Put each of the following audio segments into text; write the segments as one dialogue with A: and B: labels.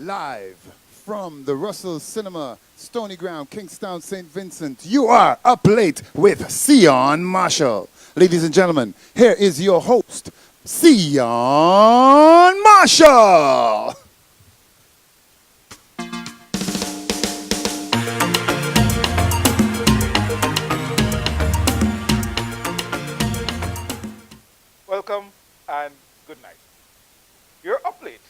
A: Live from the Russell Cinema, Stony Ground, Kingstown, St. Vincent, you are up late with Sion Marshall. Ladies and gentlemen, here is your host, Sion Marshall.
B: Welcome and good night. You're up late.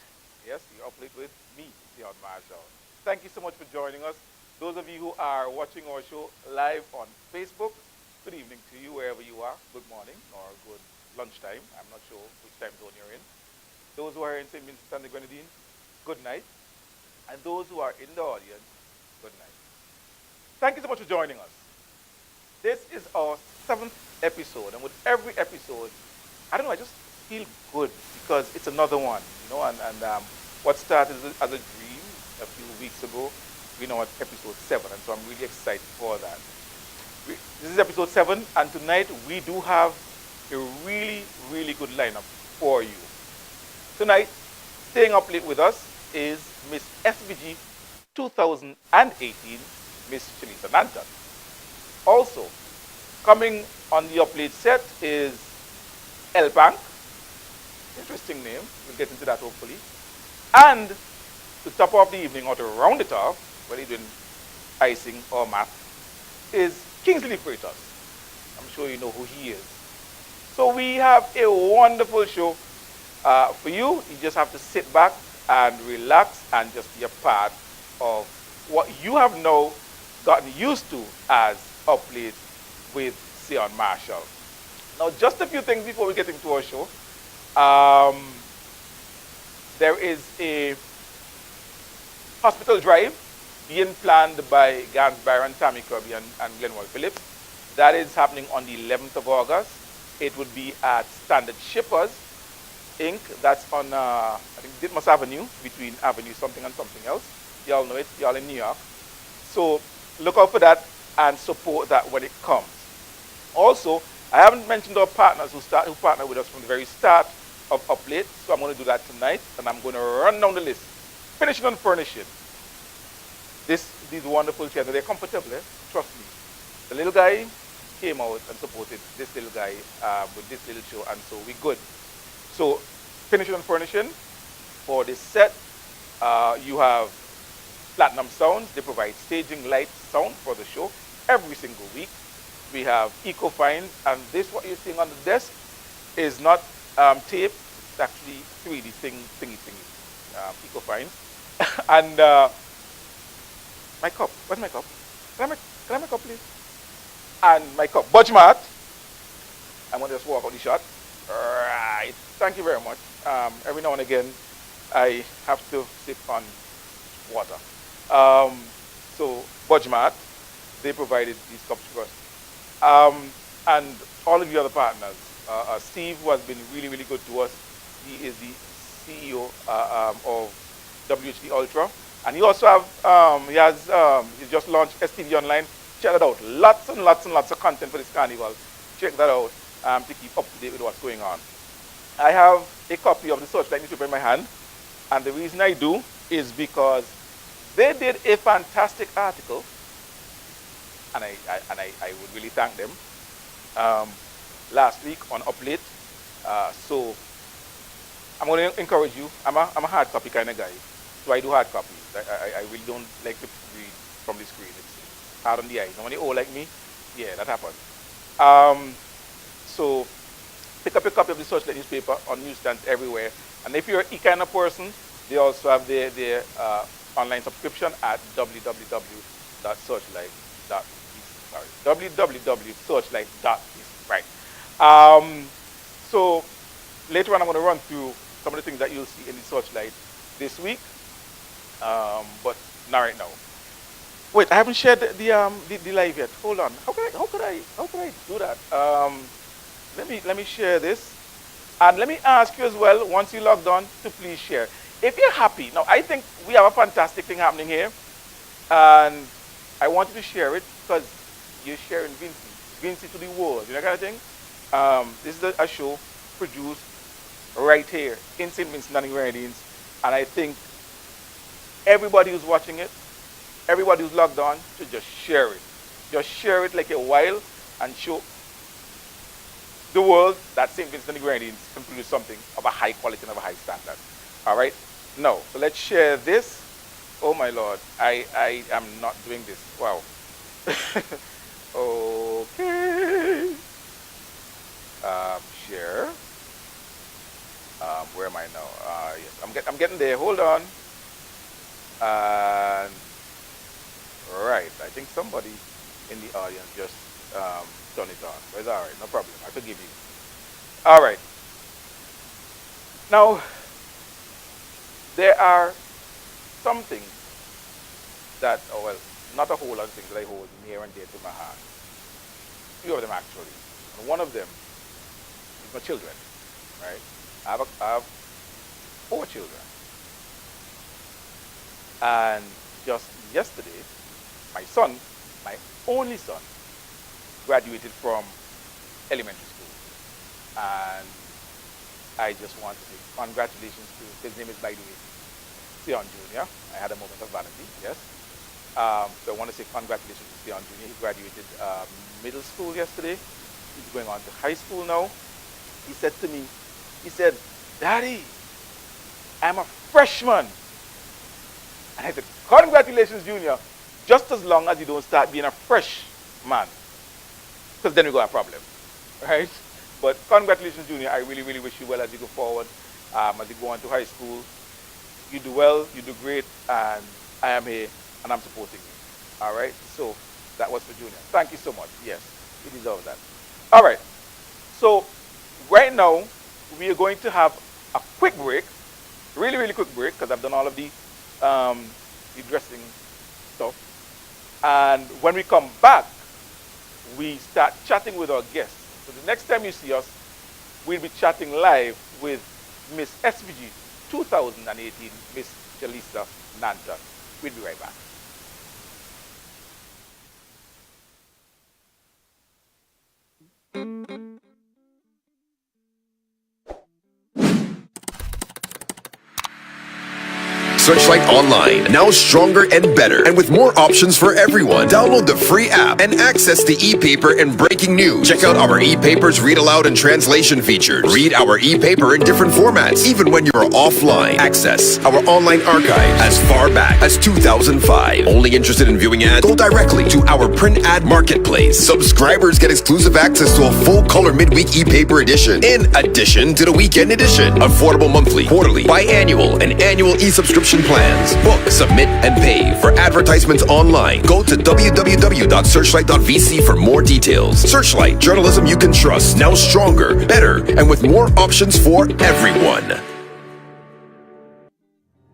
B: Yes, you're up late with me, Sion Marshall. Thank you so much for joining us. Those of you who are watching our show live on Facebook, good evening to you wherever you are. Good morning or good lunchtime. I'm not sure which time zone you're in. Those who are in St. Vincent and the Grenadines, good night. And those who are in the audience, good night. Thank you so much for joining us. This is our 7th episode, and with every episode, I don't know, I just feel good because it's another one, and what started as a dream a few weeks ago, we know at episode 7, and so I'm really excited for that. This is episode 7, and tonight we do have a really, really good lineup for you. Tonight, staying up late with us is Miss SVG 2018, Miss Shellisa Nanton. Also, coming on the up late set is LPank, interesting name, we'll get into that hopefully. And to top off the evening or to round it off, whether you're doing icing or math, is Kingsley Defreitas. I'm sure you know who he is. So we have a wonderful show for you. You just have to sit back and relax and just be a part of what you have now gotten used to as Up Late with Sion Marshall. Now, just a few things before we get into our show. There is a hospital drive being planned by Gans Byron, Tammy Kirby, and Glenwell Phillips. That is happening on the 11th of August. It would be at Standard Shippers, Inc. That's on, I think, Ditmas Avenue, between Avenue something and something else. Y'all know it. Y'all in New York. So look out for that and support that when it comes. Also, I haven't mentioned our partners who partner with us from the very start of Up Late, so I'm going to do that tonight, and I'm going to run down the list. Finishing and furnishing. These wonderful chairs, they're comfortable, trust me. The little guy came out and supported this little guy with this little show, and so we're good. So, finishing and furnishing, for this set, you have Platinum Sounds. They provide staging, light, sound for the show every single week. We have Eco Finds, and this, what you're seeing on the desk, is not tape. It's actually 3D thingy. Eco Finds. And my cup. Where's my cup? Can I have my cup, please? And my cup. Budge Mart. I'm going to just walk out the shot. Right. Thank you very much. Every now and again, I have to sip on water. So, Budge Mart, they provided these cups for us. And all of the other partners. Steve, who has been really, really good to us. He is the CEO of WHD Ultra. And he also he's just launched STV Online. Check that out. Lots and lots and lots of content for this carnival. Check that out to keep up to date with what's going on. I have a copy of the Searchlight newspaper in my hand. And the reason I do is because they did a fantastic article, and I would really thank them, last week on Up Late. So I'm going to encourage you. I'm a hard copy kind of guy, so I do hard copies. I really don't like to read from the screen. It's hard on the eyes. And when you're old like me, yeah, that happens. So pick up a copy of the Searchlight newspaper on newsstands everywhere. And if you're a kind of person, they also have their online subscription at www.searchlight.biz. Right. So later on, I'm going to run through some of the things that you'll see in the Searchlight this week, but not right now. Wait, I haven't shared the live yet. Hold on. How could I do that? Let me share this, and let me ask you as well, once you logged on, to please share. If you're happy, now I think we have a fantastic thing happening here, and I want you to share it because you're sharing Vinci to the world, you know, kind of thing. This is a show produced right here in St. Vincent and the Grenadines, and I think everybody who's watching it, everybody who's logged on, should just share it. Just share it like a while and show the world that St. Vincent and the Grenadines can produce something of a high quality and of a high standard. All right? Now, so let's share this. Oh my Lord, I am not doing this. Wow. Okay. Share. Where am I now? Yes, I'm getting there. Hold on. And right, I think somebody in the audience just turn it on. But it's all right, no problem. I forgive you. All right. Now, there are some things that, oh well, not a whole lot of things that I hold near and dear to my heart. A few of them actually. And one of them is my children, right? I have 4 children. And just yesterday, my son, my only son, graduated from elementary school. And I just want to say congratulations to, his name is, by the way, Sion Jr. I had a moment of vanity, yes. So I want to say congratulations to Sion Jr. He graduated middle school yesterday. He's going on to high school now. He said to me, he said, "Daddy, I'm a freshman." And I said, "Congratulations, Junior, just as long as you don't start being a freshman, because then we got a problem, right?" But congratulations, Junior. I really, really wish you well as you go forward, as you go on to high school. You do well, you do great, and I am here, and I'm supporting you. All right? So that was for Junior. Thank you so much. Yes, you deserve that. All right. So right now, we are going to have a quick break, really, really quick break, because I've done all of the dressing stuff. And when we come back, we start chatting with our guests. So the next time you see us, we'll be chatting live with Miss SVG 2018, Miss Shellisa Nanton. We'll be right back.
C: Searchlight Online, now stronger and better, and with more options for everyone. Download the free app and access the e-paper and breaking news. Check out our e-paper's read aloud and translation features. Read our e-paper in different formats, even when you're offline. Access our online archive as far back as 2005. Only interested in viewing ads? Go directly to our print ad marketplace. Subscribers get exclusive access to a full color midweek e-paper edition, in addition to the weekend edition. Affordable monthly, quarterly, biannual, and annual e-subscription plans. Book, submit, and pay for advertisements online. Go to www.searchlight.vc for more details. Searchlight, journalism you can trust. Now stronger, better, and with more options for everyone.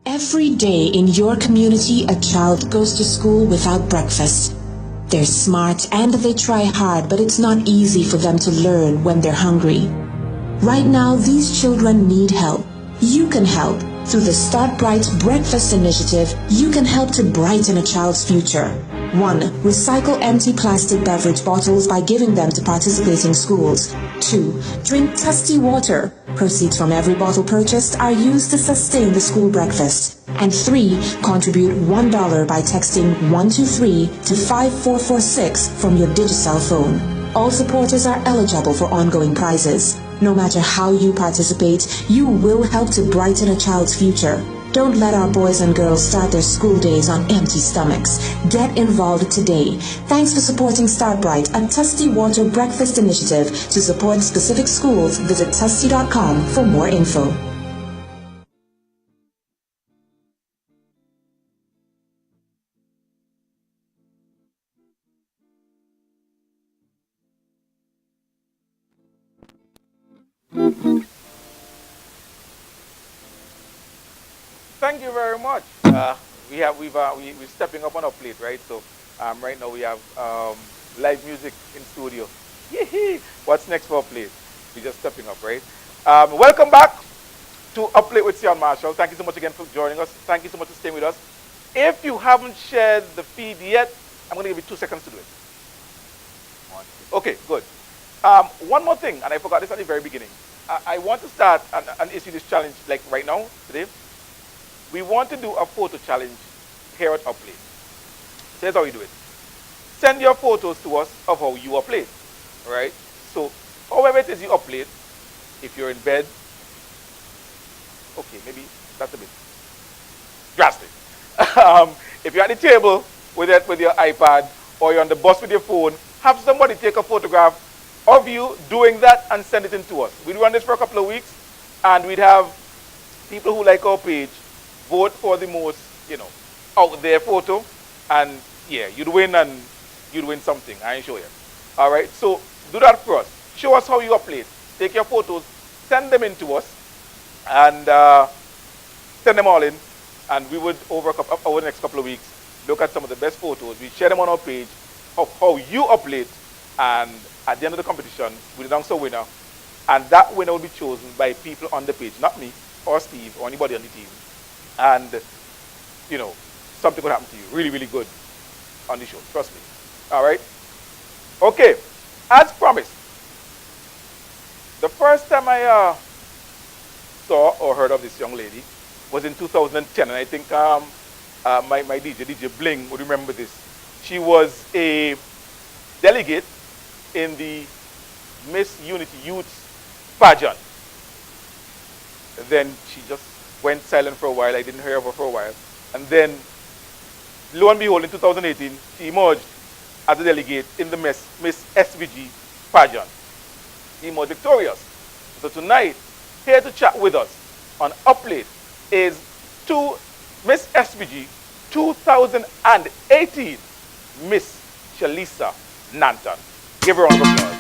D: Every day in your community, a child goes to school without breakfast. They're smart and they try hard, but it's not easy for them to learn when they're hungry. Right now, these children need help. You can help. Through the Start Bright Breakfast Initiative, you can help to brighten a child's future. 1. Recycle empty plastic beverage bottles by giving them to participating schools. 2. Drink Tusty water. Proceeds from every bottle purchased are used to sustain the school breakfast. And 3. Contribute $1 by texting 123 to 5446 from your Digicel phone. All supporters are eligible for ongoing prizes. No matter how you participate, you will help to brighten a child's future. Don't let our boys and girls start their school days on empty stomachs. Get involved today. Thanks for supporting Start Bright, a Tusty Water Breakfast Initiative. To support specific schools, visit tusty.com for more info.
B: Thank you very much. We're stepping up on our plate, right? So right now we have live music in studio. Yee-hee. What's next for our plate? We're just stepping up, right? Welcome back to Up Late with Sion Marshall. Thank you so much again for joining us. Thank you so much for staying with us. If you haven't shared the feed yet, I'm going to give you 2 seconds to do it. Okay, good. One more thing, and I forgot this at the very beginning. I want to start and issue this challenge like right now, today. we want to do a photo challenge here at Upplate. So here's how we do it. Send your photos to us of how you upplate. All right? So however it is you upplate, if you're in bed, okay, maybe that's a bit drastic. If you're at the table with your iPad or you're on the bus with your phone, have somebody take a photograph of you doing that and send it in to us. We'd run this for a couple of weeks, and we'd have people who like our page vote for the most, out there photo, and yeah, you'd win something. I ain't sure yet. All right, so do that for us. Show us how you upload. Take your photos, send them in to us, and send them all in, and we would over the next couple of weeks look at some of the best photos. We share them on our page of how you upload, and at the end of the competition, we announce a winner, and that winner will be chosen by people on the page, not me or Steve or anybody on the team. And something will happen to you really, really good on the show. Trust me. All right. Okay. As promised, the first time I saw or heard of this young lady was in 2010, and I think my DJ Bling would remember this. She was a delegate in the Miss Unity Youth pageant. Then she just went silent for a while. I didn't hear of her for a while. And then, lo and behold, in 2018, she emerged as a delegate in the Miss SVG pageant. She emerged victorious. So tonight, here to chat with us on Upplate is Miss SVG 2018, Miss Shellisa Nanton. Give her a round of applause.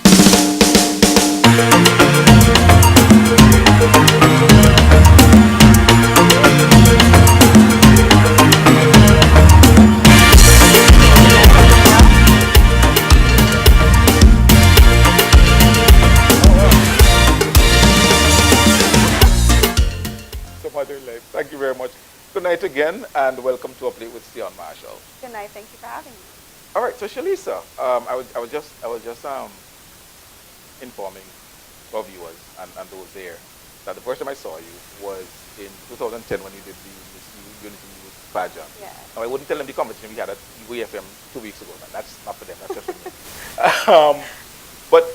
B: Thank you very much. Good night again, and welcome to Update with Sion Marshall.
E: Good night. Thank you for having me.
B: All right, so Shellisa, I was just informing our viewers and those there that the first time I saw you was in 2010 when you did the Miss Unity Youth pageant.
E: Yeah.
B: Now, I wouldn't tell them the competition we had at UAFM 2 weeks ago. Man. That's not for them. That's just for me. But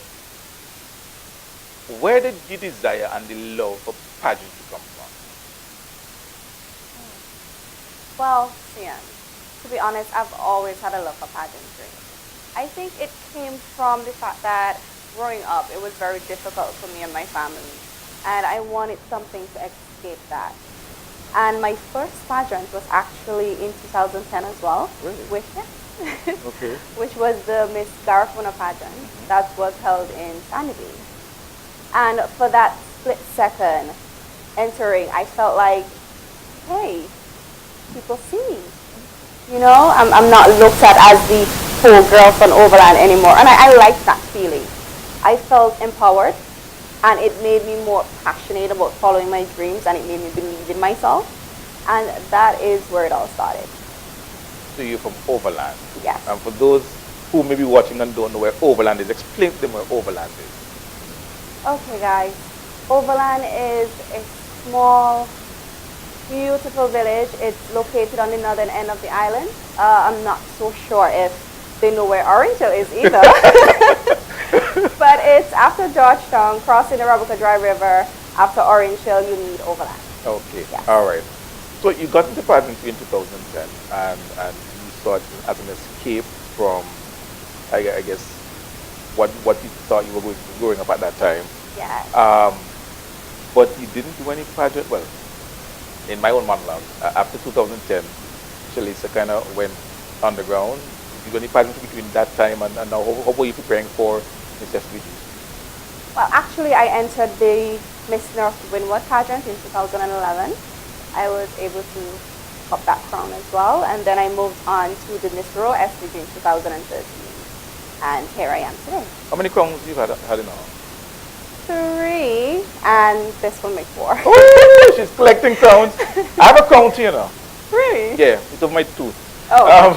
B: where did the desire and the love for pageantry come from?
E: Well, Sian, to be honest, I've always had a love for pageantry. I think it came from the fact that growing up, it was very difficult for me and my family, and I wanted something to escape that. And my first pageant was actually in 2010 as well.
B: Really? Okay.
E: Which was the Miss Garifuna pageant that was held in Sandy. And for that split second entering, I felt like, hey, people see me. I'm not looked at as the poor girl from Overland anymore. And I liked that feeling. I felt empowered, and it made me more passionate about following my dreams, and it made me believe in myself. And that is where it all started.
B: So you're from Overland?
E: Yes.
B: And for those who may be watching and don't know where Overland is, explain to them where Overland is.
E: Okay, guys. Overland is a small, beautiful village. It's located on the northern end of the island. I'm not so sure if they know where Orange Hill is either. But it's after Georgetown, crossing the Rabuka Dry River. After Orange Hill, you need Overland.
B: Okay,
E: yes.
B: All right. So you got into pageantry in 2010, and you saw it as an escape from, I guess, what you thought you were growing up at that time.
E: Yes.
B: But you didn't do any pageant. Well, in my own monologue, after 2010, Shellisa kind of went underground. Did you do any pageantry between that time and now? How were you preparing for Miss SVG?
E: Well, actually, I entered the Miss North Windward pageant in 2011. I was able to pop that crown as well, and then I moved on to the Miss Rural SVG in 2013, and here I am today.
B: How many crowns you've had in all?
E: 3, and this will make 4.
B: Oh, she's collecting crowns. I have a crown too,
E: Really?
B: Yeah, it's of my tooth.
E: Oh.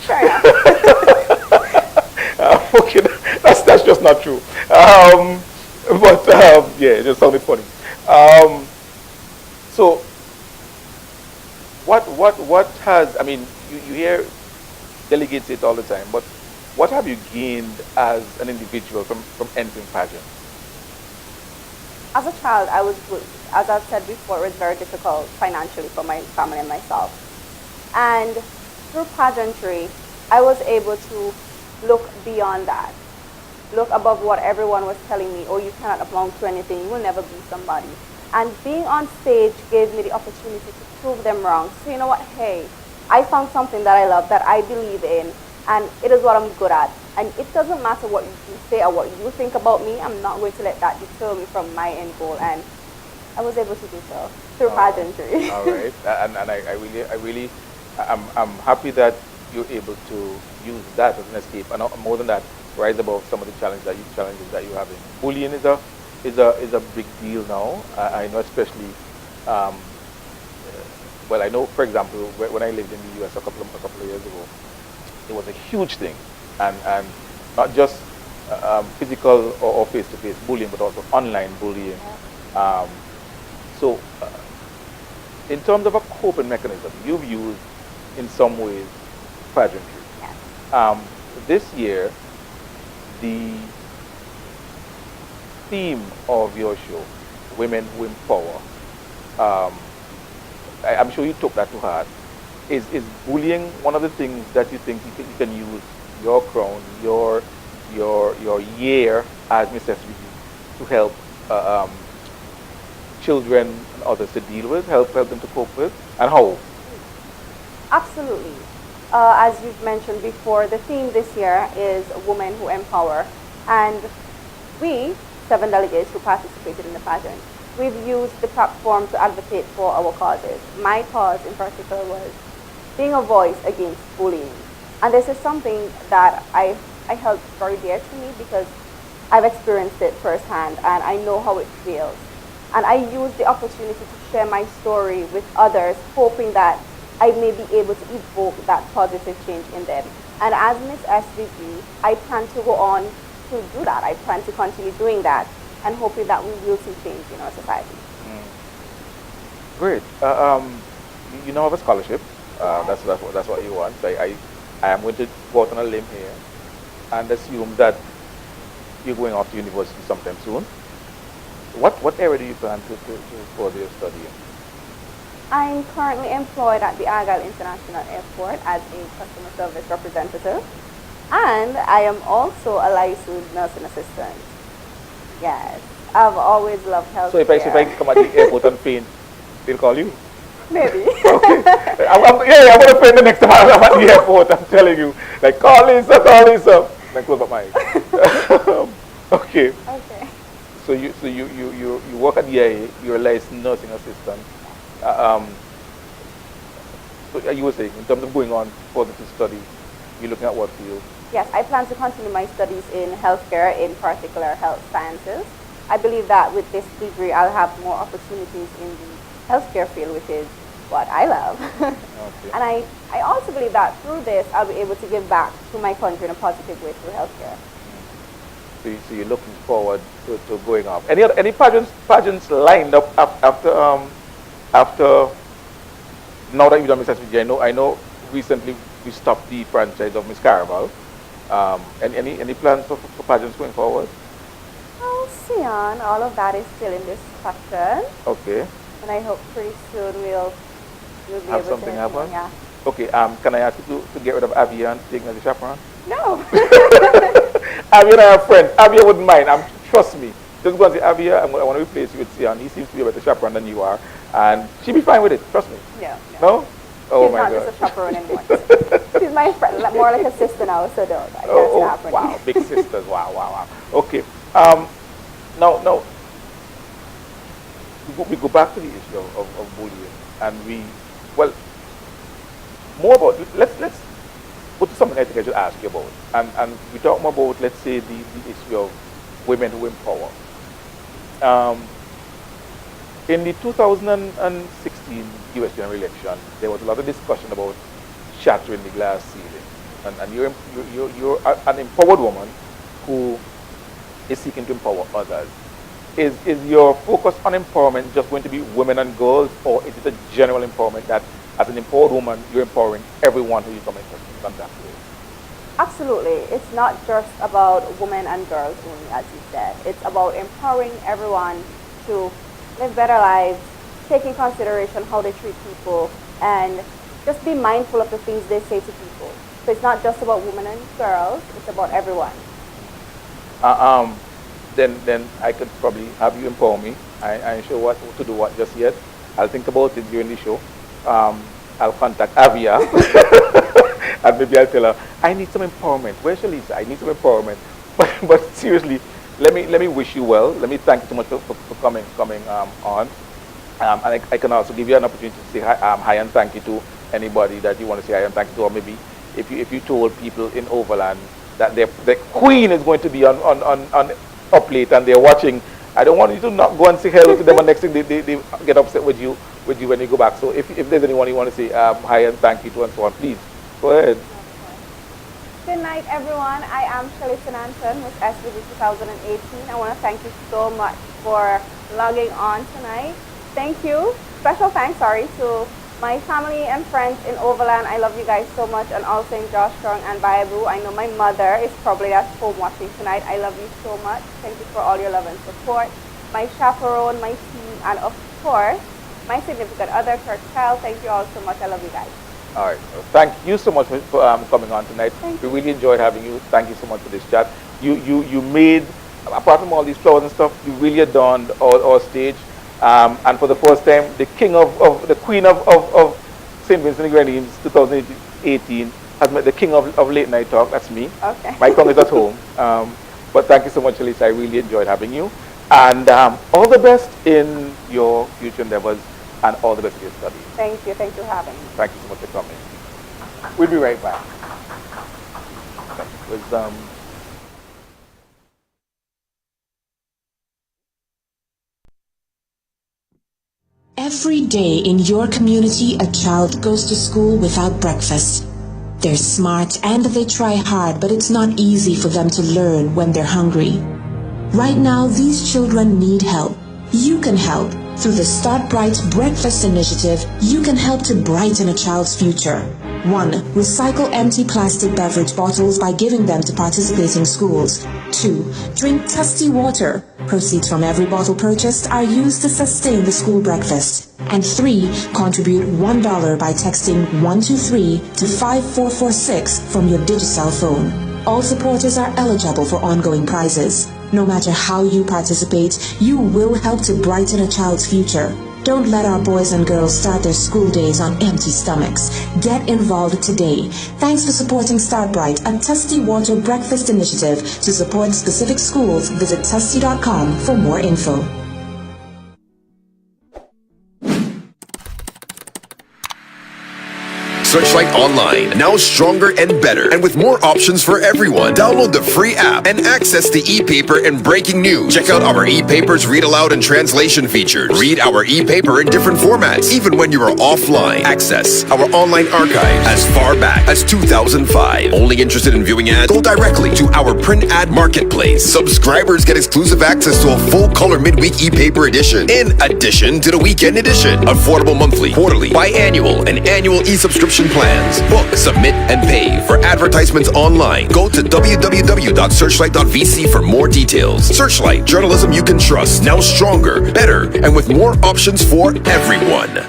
E: Fair enough.
B: Okay, that's just not true. But yeah, it just sounded funny. So what has, I mean, you hear delegates say it all the time, but what have you gained as an individual from entering pageant?
E: As a child, I was, as I've said before, it was very difficult financially for my family and myself. And through pageantry, I was able to look beyond that, look above what everyone was telling me, oh, you cannot amount to anything, you will never be somebody. And being on stage gave me the opportunity to prove them wrong. So you know what, hey, I found something that I love, that I believe in, and it is what I'm good at. And it doesn't matter what you say or what you think about me, I'm not going to let that deter me from my end goal. And I was able to do so through pageantry.
B: All right, and I'm happy that you're able to use that as an escape, and more than that, rise above some of the challenges that you're having. Bullying is a big deal now. I know, especially. Well, I know, for example, when I lived in the U.S. a couple of years ago, it was a huge thing, and not just physical or face-to-face bullying, but also online bullying. So, in terms of a coping mechanism, you've used, in some ways, pageantry.
E: Yes.
B: This year, the theme of your show, Women Who Empower, I'm sure you took that to heart. Is bullying one of the things that you think you can use your crown, your year as Miss SVG to help children and others to deal with, help them to cope with, and how?
E: Absolutely. As you've mentioned before, the theme this year is Women Who Empower. And we, 7 delegates who participated in the pageant, we've used the platform to advocate for our causes. My cause in particular was being a voice against bullying. And this is something that I held very dear to me because I've experienced it firsthand and I know how it feels. And I used the opportunity to share my story with others, hoping that I may be able to evoke that positive change in them. And as Miss SVG, I plan to go on to do that. I plan to continue doing that and hoping that we will see change in our society.
B: Great. You now have a scholarship. That's what you want. So I am going to go out on a limb here and assume that you're going off to university sometime soon. What area do you plan to further your study in?
E: I'm currently employed at the Argyle International Airport as a customer service representative, and I am also a licensed nursing assistant. Yes, I've always loved healthcare.
B: So if I come at the airport and faint, they'll call you?
E: Maybe.
B: Okay. I'm going to faint the next time I'm at the airport. I'm telling you. Like, call Lisa. Then close up my eyes. Okay.
E: Okay.
B: So you work at the IA, you're a licensed nursing assistant. So you were saying, in terms of going on further to study, you're looking at what field?
E: Yes, I plan to continue my studies in healthcare, in particular health sciences. I believe that with this degree, I'll have more opportunities in the healthcare field, which is what I love.
B: Okay.
E: And I also believe that through this, I'll be able to give back to my country in a positive way through healthcare.
B: So you're looking forward to going up. Any pageants lined up after now that you've done Miss SVG? I know recently we stopped the franchise of Miss Caraval. Any plans for pageants going forward?
E: Well, Sion, all of that is still in discussion.
B: Okay.
E: And I hope pretty soon we'll be
B: Have
E: able
B: something
E: to
B: happen?
E: Yeah.
B: Okay. Can I ask you to get rid of Avia and take me as a chaperone?
E: No.
B: Avia and I are friends. Avia wouldn't mind. Trust me. Just go and say, Avia, I want to replace you with Sion. He seems to be a better chaperone than you are. And she'd be fine with it. Trust me. No? Oh,
E: She's
B: my
E: not
B: God.
E: just a chaperone anymore. She's my friend, more like a sister now, so no, I can't happen.
B: Wow. Big sisters. Wow. Okay. Now, we go back to the issue of bullying. And more about, let's go to something I think I should ask you about. And we talk more about, let's say, the issue of women who empower. In the 2016 U.S. general election, there was a lot of discussion about shattering the glass ceiling. And you're an empowered woman who is seeking to empower others. Is your focus on empowerment just going to be women and girls, or is it a general empowerment that as an empowered woman, you're empowering everyone who you come in contact with.
E: Absolutely. It's not just about women and girls only, as you said. It's about empowering everyone to live better lives, take in consideration how they treat people, and just be mindful of the things they say to people. So it's not just about women and girls, it's about everyone.
B: Then I could probably have you empower me. I ain't sure what to do what just yet. I'll think about it during the show. I'll contact Avia and maybe I'll tell her, I need some empowerment. Where's Shellisa? I need some empowerment. But seriously, let me wish you well. Let me thank you so much for coming on. And I can also give you an opportunity to say hi and thank you to anybody that you want to say hi and thank you to, or maybe if you told people in Overland that their queen is going to be on up late and they're watching, I don't want you to not go and say hello to them and next thing they get upset with you when you go back. So if there's anyone you want to say hi and thank you to and so on, please go ahead.
E: Good night, everyone. I am Shellisa Nanton, Miss SVG 2018. I want to thank you so much for logging on tonight. Thank you. Special thanks, to my family and friends in Overland. I love you guys so much, and also in Josh Strong and Bayabu. I know my mother is probably at home watching tonight. I love you so much. Thank you for all your love and support. My chaperone, my team, and of course, my significant other, Kirk Kyle. Thank you all so much. I love you guys.
B: All right. Thank you so much for coming on tonight. We really enjoyed having you. Thank you so much for this chat. You made, apart from all these flowers and stuff, you really adorned our stage. And for the first time, the queen of St. Vincent and Grenadines 2018 has met the king of late night talk. That's me.
E: Okay.
B: My tongue is at home. But thank you so much, Shellisa. I really enjoyed having you. And all the best in your future endeavors and all the best in your studies.
E: Thank you. Thank you for having me.
B: Thank you so much for coming. We'll be right back. It was,
D: Every day in your community, a child goes to school without breakfast. They're smart and they try hard, but it's not easy for them to learn when they're hungry. Right now, these children need help. You can help. Through the Start Bright Breakfast Initiative, you can help to brighten a child's future. 1. Recycle empty plastic beverage bottles by giving them to participating schools. 2. Drink Tusty water. Proceeds from every bottle purchased are used to sustain the school breakfast. And 3. Contribute $1 by texting 123 to 5446 from your Digicel phone. All supporters are eligible for ongoing prizes. No matter how you participate, you will help to brighten a child's future. Don't let our boys and girls start their school days on empty stomachs. Get involved today. Thanks for supporting Start Bright, a Tusty Water Breakfast Initiative. To support specific schools, visit tusty.com for more info.
C: Searchlight Online, now stronger and better, and with more options for everyone. Download the free app and access the e-paper and breaking news. Check out our e-papers read aloud and translation features. Read our e-paper in different formats, even when you are offline. Access our online archive as far back as 2005. Only interested in viewing ads? Go directly to our print ad marketplace. Subscribers get exclusive access to a full-color midweek e-paper edition, in addition to the weekend edition. Affordable monthly, quarterly, biannual, and annual e-subscription plans. Book, submit, and pay for advertisements online. Go to www.searchlight.vc for more details. Searchlight, journalism you can trust. Now stronger, better, and with more options for everyone.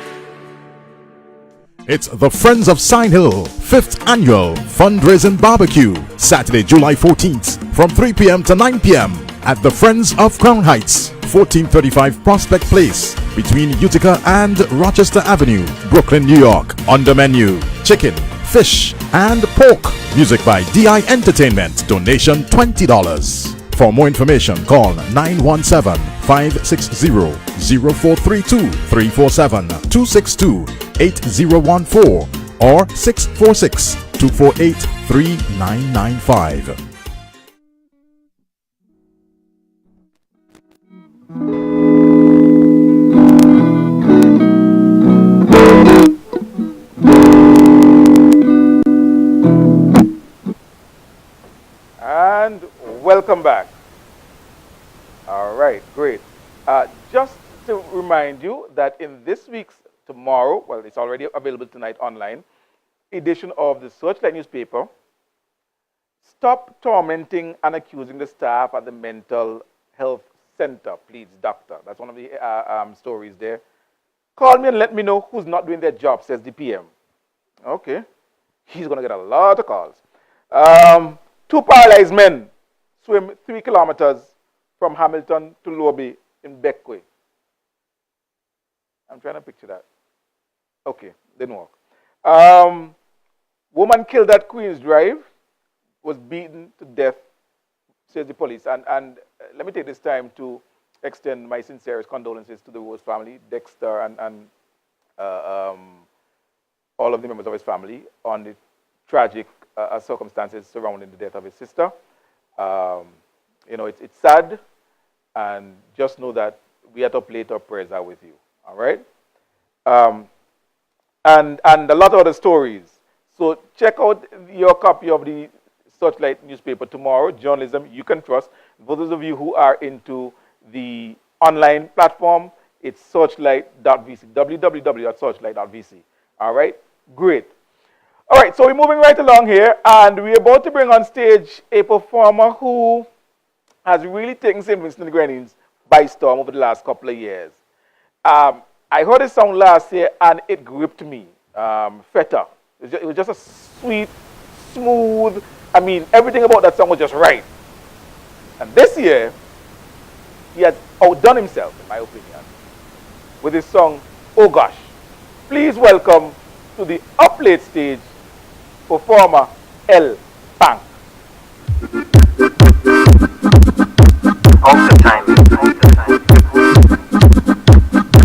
F: It's the Friends of Sign Hill 5th Annual Fundraising Barbecue, Saturday, July 14th from 3 p.m. to 9 p.m. at the Friends of Crown Heights, 1435 Prospect Place, between Utica and Rochester Avenue, Brooklyn, New York. On the menu, chicken, fish, and pork. Music by DI Entertainment. Donation $20. For more information, call 917-560-0432, 347-262-8014, or 646-248-3995.
B: And welcome back. All right, great. Just to remind you that in this week's tomorrow, well, it's already available tonight online, edition of the Searchlight newspaper. Stop tormenting and accusing the staff at the mental health center, please, doctor. That's one of the stories there. Call me and let me know who's not doing their job, says the PM. Okay. He's going to get a lot of calls. 2 paralyzed men swim 3 kilometers from Hamilton to Lobby in Beckway. I'm trying to picture that. Okay, didn't work. Woman killed at Queen's Drive was beaten to death, says the police. And let me take this time to extend my sincerest condolences to the Rose family, Dexter and all of the members of his family on the tragic circumstances surrounding the death of his sister. You know, it's sad, and just know that we at UpLate, our prayers are with you. All right? And a lot of other stories. So check out your copy of the Searchlight newspaper tomorrow, Journalism You Can Trust. For those of you who are into the online platform, it's searchlight.vc, www.searchlight.vc. All right? Great. All right, so we're moving right along here, and we're about to bring on stage a performer who has really taken St. Vincent and the Grenadines by storm over the last couple of years. I heard his song last year, and it gripped me. Feta. It was just a sweet, smooth, I mean, everything about that song was just right. And this year, he has outdone himself, in my opinion, with his song, Oh Gosh. Please welcome to the UpLate stage, performer LPank.
G: All the time.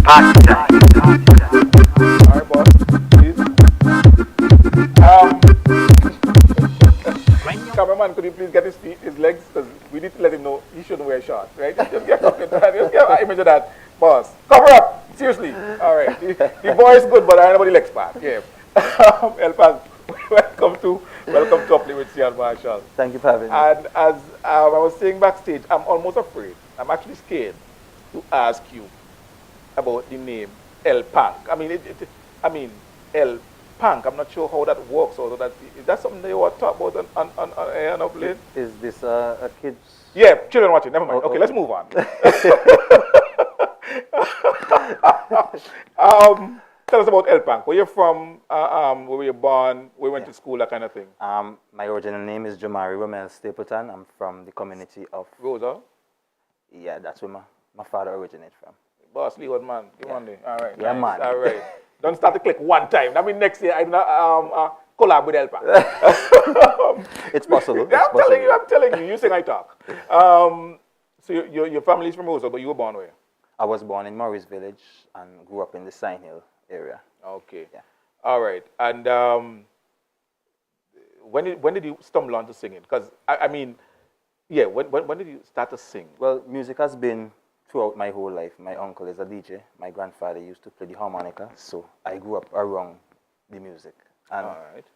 G: Party time.
B: All right, boss. Please. Cameraman, could you please get his legs? Because we need to let him know he shouldn't wear shorts, right? Just get an image of that. Boss, cover up. Seriously. All right. The voice is good, but I don't know about the legs part. Yeah. LPank, welcome to UpLate with Sion Marshall.
H: Thank you for having me.
B: And as I was saying backstage, I'm almost afraid. I'm actually scared to ask you about the name LPank. I mean, LPank. I'm not sure how that works. Or is that something that you want to talk about on UpLate?
H: Is this a kid's?
B: Yeah, children watching. Never mind. Okay, let's move on. Tell us about LPank. Where you're from? Where were you born? Where you went to school? That kind of thing.
H: My original name is Jamari Romel Stapleton. I'm from the community of
B: Rosa.
H: Yeah, that's where my father originated from.
B: Boss, Leeward man. Give on there. All right.
H: Yeah,
B: nice.
H: man.
B: All right. Don't start to click one time. I mean, next year I do not collab with LPank.
H: It's possible.
B: Yeah,
H: It's possible.
B: I'm telling you. You sing, I talk. So your family's from Rosa, but you were born where?
H: I was born in Morris Village and grew up in the Sign Hill area.
B: Okay.
H: Yeah.
B: All right. And when did you stumble onto singing? Because I mean, yeah. When did you start to sing?
H: Well, music has been throughout my whole life. My uncle is a DJ. My grandfather used to play the harmonica, so I grew up around the music, and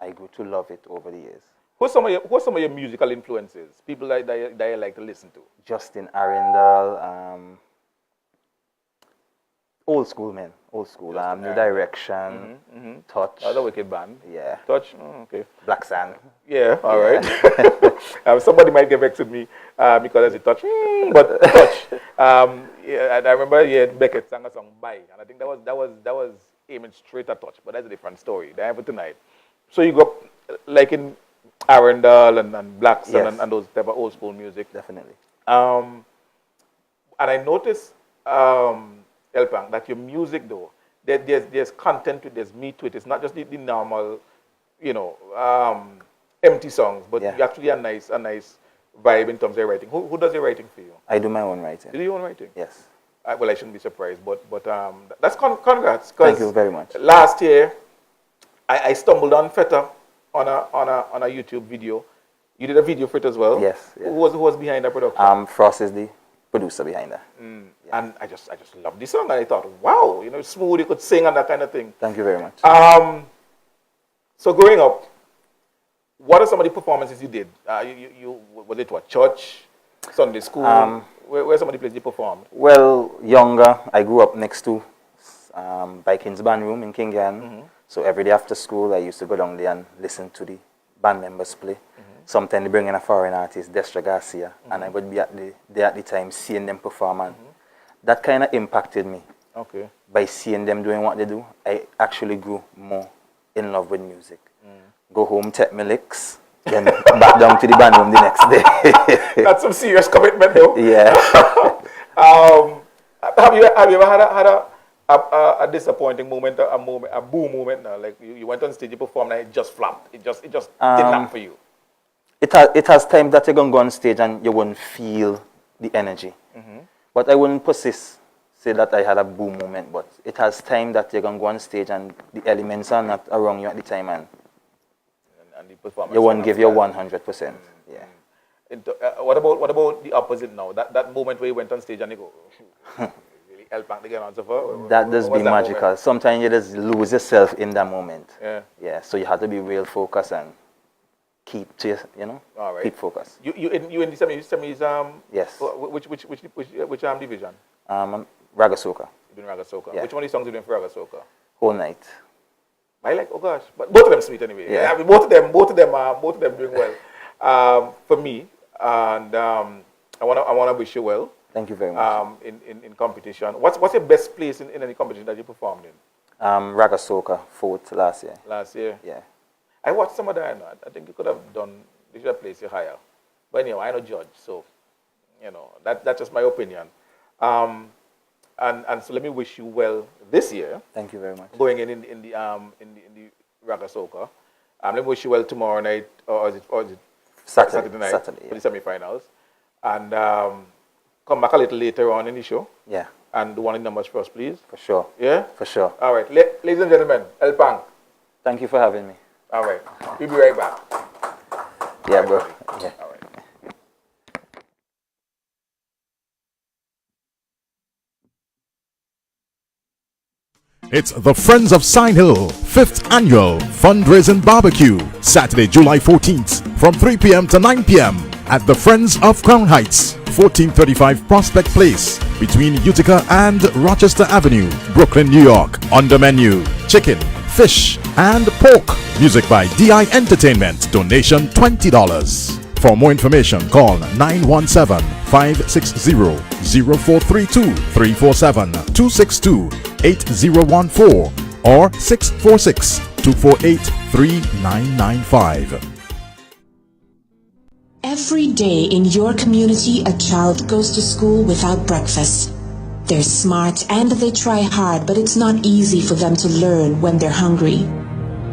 H: I grew to love it over the years.
B: What's some of your musical influences? People that you like to listen to?
H: Justin Arundel, old school, man. Old school. New Direction, Touch.
B: Other wicked band.
H: Yeah.
B: Touch. Okay.
H: Black Sand.
B: Yeah. All right. Somebody might get vexed with me because I say Touch, but Touch. Yeah, and I remember Beckett sang a song "Bye," and I think that was aiming straight at Touch, but that's a different story. That for tonight. So you grew up like in Arundel and Black Sand,
H: Yes.
B: and those type of old school music.
H: Definitely.
B: And I noticed, LPank, that your music though, there's content to it, there's meat to it. It's not just the normal, empty songs, but
H: Yeah.
B: you actually a nice vibe in terms of your writing. Who does your writing for you?
H: I do my own writing.
B: You do your own writing?
H: Yes.
B: Well, I shouldn't be surprised, but that's congrats.
H: Thank you very much.
B: Last year, I stumbled on Feta on a YouTube video. You did a video for it as well.
H: Yes.
B: Who was behind that production?
H: Frost is the producer behind that.
B: Yeah. And I just loved the song, and I thought, wow, smooth, you could sing and that kind of thing.
H: Thank you very much.
B: So growing up, what are some of the performances you did? Was it what, church, Sunday school? Where some of the places you performed?
H: Well, younger, I grew up next to Vikings Band Room in Kingan. So every day after school, I used to go down there and listen to the band members play. Sometimes they bring in a foreign artist, Destra Garcia, and I would be there at the time seeing them perform. And that kind of impacted me.
B: Okay.
H: By seeing them doing what they do, I actually grew more in love with music. Go home, take my licks, then back down to the band room the next day.
B: That's some serious commitment, though.
H: Yeah.
B: Have you ever had a disappointing moment, a boom moment? Like you went on stage, you performed, and it just flopped. It just didn't happen for you.
H: It has time that you're going to go on stage and you won't feel the energy. But I wouldn't say that I had a boom moment, but it has time that you're going to go on stage and the elements are not around you at the time and the performance you won't give your 100%. Yeah.
B: What about the opposite now? That moment where you went on stage and you go, really LPank again and so forth?
H: That does be magical. Moment? Sometimes you just lose yourself in that moment.
B: Yeah.
H: Yeah. So you have to be real focused and keep to
B: all right.
H: Keep focused.
B: You in the semis
H: yes.
B: Which division?
H: Raga Soca.
B: You're doing Raga Soca.
H: Yeah.
B: Which one of the songs you doing for Raga Soca?
H: Whole Night.
B: I like, oh gosh, but both of them sweet anyway.
H: Yeah.
B: I mean, both of them doing well. For me, and I wanna wish you well.
H: Thank you very much.
B: In competition, what's your best place in any competition that you performed in?
H: Raga Soca, 4th last year.
B: Last year.
H: Yeah.
B: I watched some of that. I think you could have done. You should have placed you higher. But anyway, I'm no judge, so that's just my opinion. And so let me wish you well this year.
H: Thank you very much.
B: Going in the Raga Soca. Let me wish you well tomorrow night, or is it Saturday night
H: Saturday,
B: for the semi-finals. And come back a little later on in the show.
H: Yeah.
B: And do one of the numbers for us, please.
H: For sure.
B: Yeah?
H: For sure.
B: All right. Ladies and gentlemen, LPank.
H: Thank you for having me.
B: All right. We'll be right back.
H: Yeah,
B: right,
H: bro.
B: Buddy.
H: Yeah.
B: All right.
F: It's the Friends of Sign Hill 5th Annual Fundraising Barbecue, Saturday, July 14th from 3 p.m. to 9 p.m. at the Friends of Crown Heights, 1435 Prospect Place, between Utica and Rochester Avenue, Brooklyn, New York. On the menu, chicken, fish, and pork. Music by DI Entertainment. Donation $20. For more information, call 917-560-0432, 347-262-8014, or 646-248-3995.
D: Every day in your community, a child goes to school without breakfast. They're smart and they try hard, but it's not easy for them to learn when they're hungry.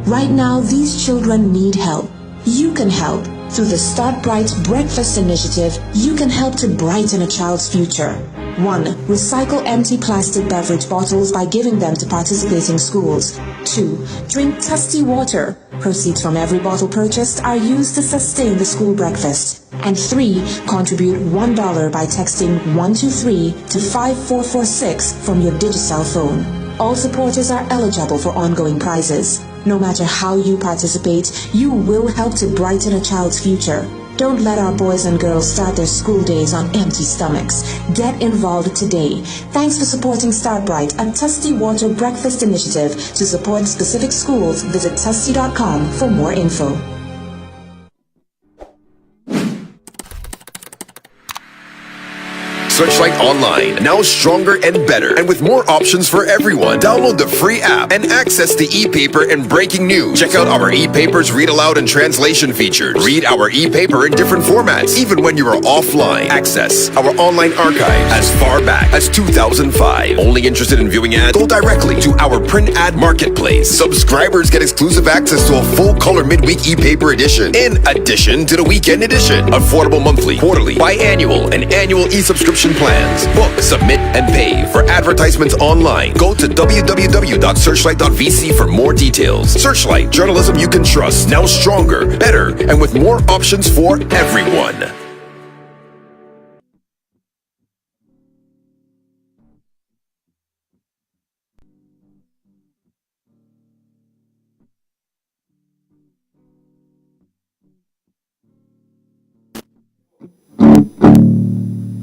D: Right now, these children need help. You can help. Through the Start Bright Breakfast Initiative, you can help to brighten a child's future. 1. Recycle empty plastic beverage bottles by giving them to participating schools. 2. Drink Tusty water. Proceeds from every bottle purchased are used to sustain the school breakfast. And 3. Contribute $1 by texting 123 to 5446 from your Digicel phone. All supporters are eligible for ongoing prizes. No matter how you participate, you will help to brighten a child's future. Don't let our boys and girls start their school days on empty stomachs. Get involved today. Thanks for supporting Start Bright, a Tusty Water Breakfast Initiative. To support specific schools, visit tusty.com for more info.
C: Searchlight Online, now stronger and better, and with more options for everyone. Download the free app and access the e-paper and breaking news. Check out our e-papers read aloud and translation features. Read our e-paper in different formats, even when you are offline. Access our online archive as far back as 2005. Only interested in viewing ads? Go directly to our print ad marketplace. Subscribers get exclusive access to a full-color midweek e-paper edition, in addition to the weekend edition. Affordable monthly, quarterly, biannual, and annual e-subscription plans. Book, submit, and pay for advertisements online. Go to www.searchlight.vc for more details. Searchlight, journalism you can trust. Now stronger, better, and with more options for everyone.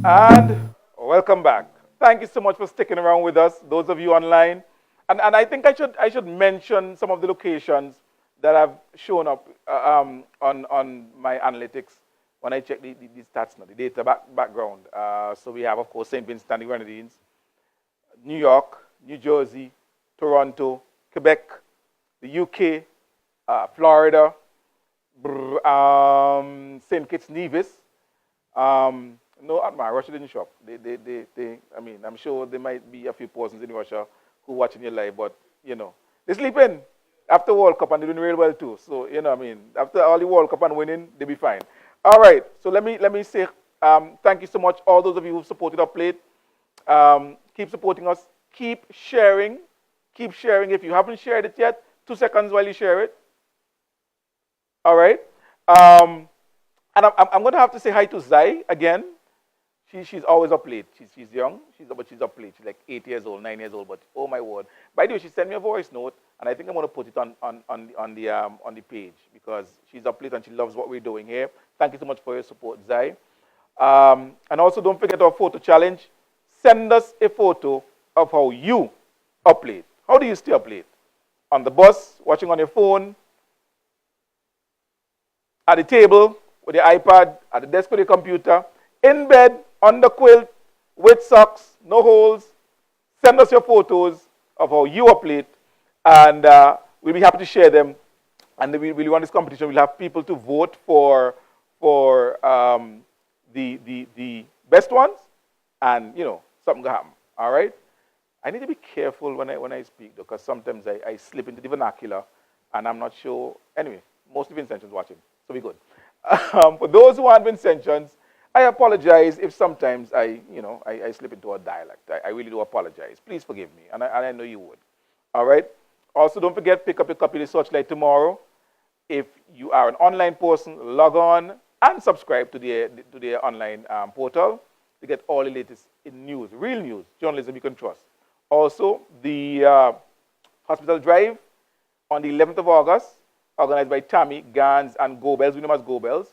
B: And welcome back. Thank you so much for sticking around with us. Those of you online, And I think I should mention some of the locations that have shown up on my analytics when I check the stats now, the data background. So we have, of course, St. Vincent and the Grenadines, New York, New Jersey, Toronto, Quebec, the UK, Florida, St. Kitts Nevis. No, Russia didn't show up. I mean, I'm sure there might be a few persons in Russia who are watching your live, but, you know, they sleep in after World Cup and they're doing real well too. So, you know, I mean, after all the World Cup and winning, they'll be fine. All right, so let me say thank you so much, all those of you who've supported our plate. Keep supporting us. Keep sharing. Keep sharing. If you haven't shared it yet, 2 seconds while you share it. All right. And I'm going to have to say hi to Zai again. She's always up late. She's young, but she's up late. She's like 8 years old, 9 years old, but oh my word. By the way, she sent me a voice note, and I think I'm going to put it on the page because she's up late and she loves what we're doing here. Thank you so much for your support, Zai. And also don't forget our photo challenge. Send us a photo of how you up late. How do you stay up late? On the bus, watching on your phone, at the table with your iPad, at the desk with your computer, in bed, on the quilt, with socks, no holes. Send us your photos of how you up late, and we'll be happy to share them. And we really want this competition. We'll have people to vote for the best ones, and, you know, something will happen. All right? I need to be careful when I speak, though, because sometimes I slip into the vernacular, and I'm not sure. Anyway, most of Vincentians watching, so we're good. For those who aren't Vincentians, I apologize if sometimes I slip into a dialect. I really do apologize. Please forgive me, and I know you would. All right? Also, don't forget, pick up your copy of the Searchlight tomorrow. If you are an online person, log on and subscribe to their online portal to get all the latest in news, real news, journalism you can trust. Also, the hospital drive on the 11th of August, organized by Tammy, Gans, and Gobels. We know them as Gobels.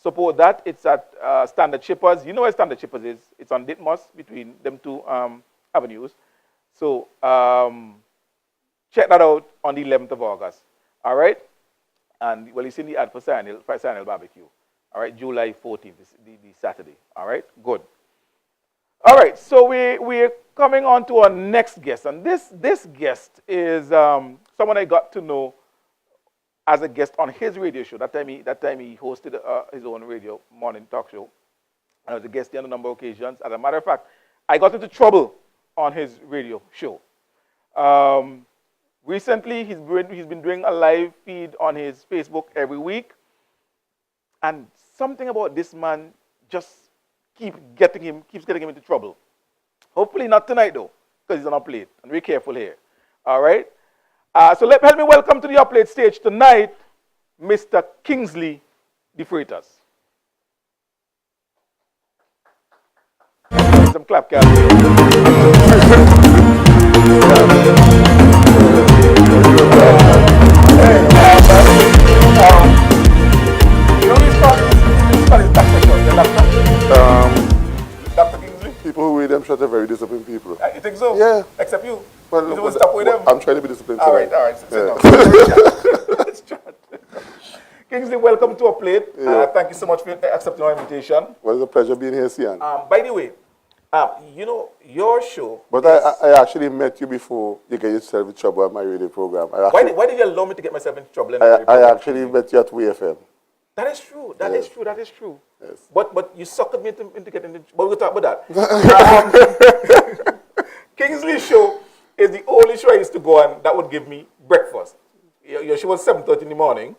B: Support that. It's at Standard Shippers. You know where Standard Shippers is. It's on Ditmos, between them two avenues. So check that out on the 11th of August. All right? And, well, you see the ad for Cyanil Barbecue. All right? July 14th, the Saturday. All right? Good. All right. So we're coming on to our next guest. And this guest is someone I got to know as a guest on his radio show. That time he hosted his own radio morning talk show. I was a guest on a number of occasions. As a matter of fact, I got into trouble on his radio show. Recently, he's been doing a live feed on his Facebook every week. And something about this man just keeps getting him into trouble. Hopefully not tonight, though, because he's on a plate. And be careful here. All right? So help me welcome to the Up Late stage tonight, Mr. Kingsley Defreitas. Some clap, Cal. Dr. Kingsley?
I: People who read them shots are very disciplined people.
B: You think so?
I: Yeah.
B: Except you.
I: Well,
B: you don't stop with them.
I: I'm trying to be disciplined.
B: All right. Sit down. Let's chat. Kingsley, welcome to Our Plate. Thank you so much for accepting our invitation.
I: Well, it's a pleasure being here, Sian.
B: By the way, you know, your show...
I: But I actually met you before you get yourself in trouble at my radio program. Why
B: did you allow me to get myself in trouble?
I: I actually met you at WFM.
B: That is true. That is true.
I: Yes.
B: But you suckered me into getting into... But we'll talk about that. Kingsley's show is the only show I used to go on that would give me breakfast. Your show was 7:30 in the morning.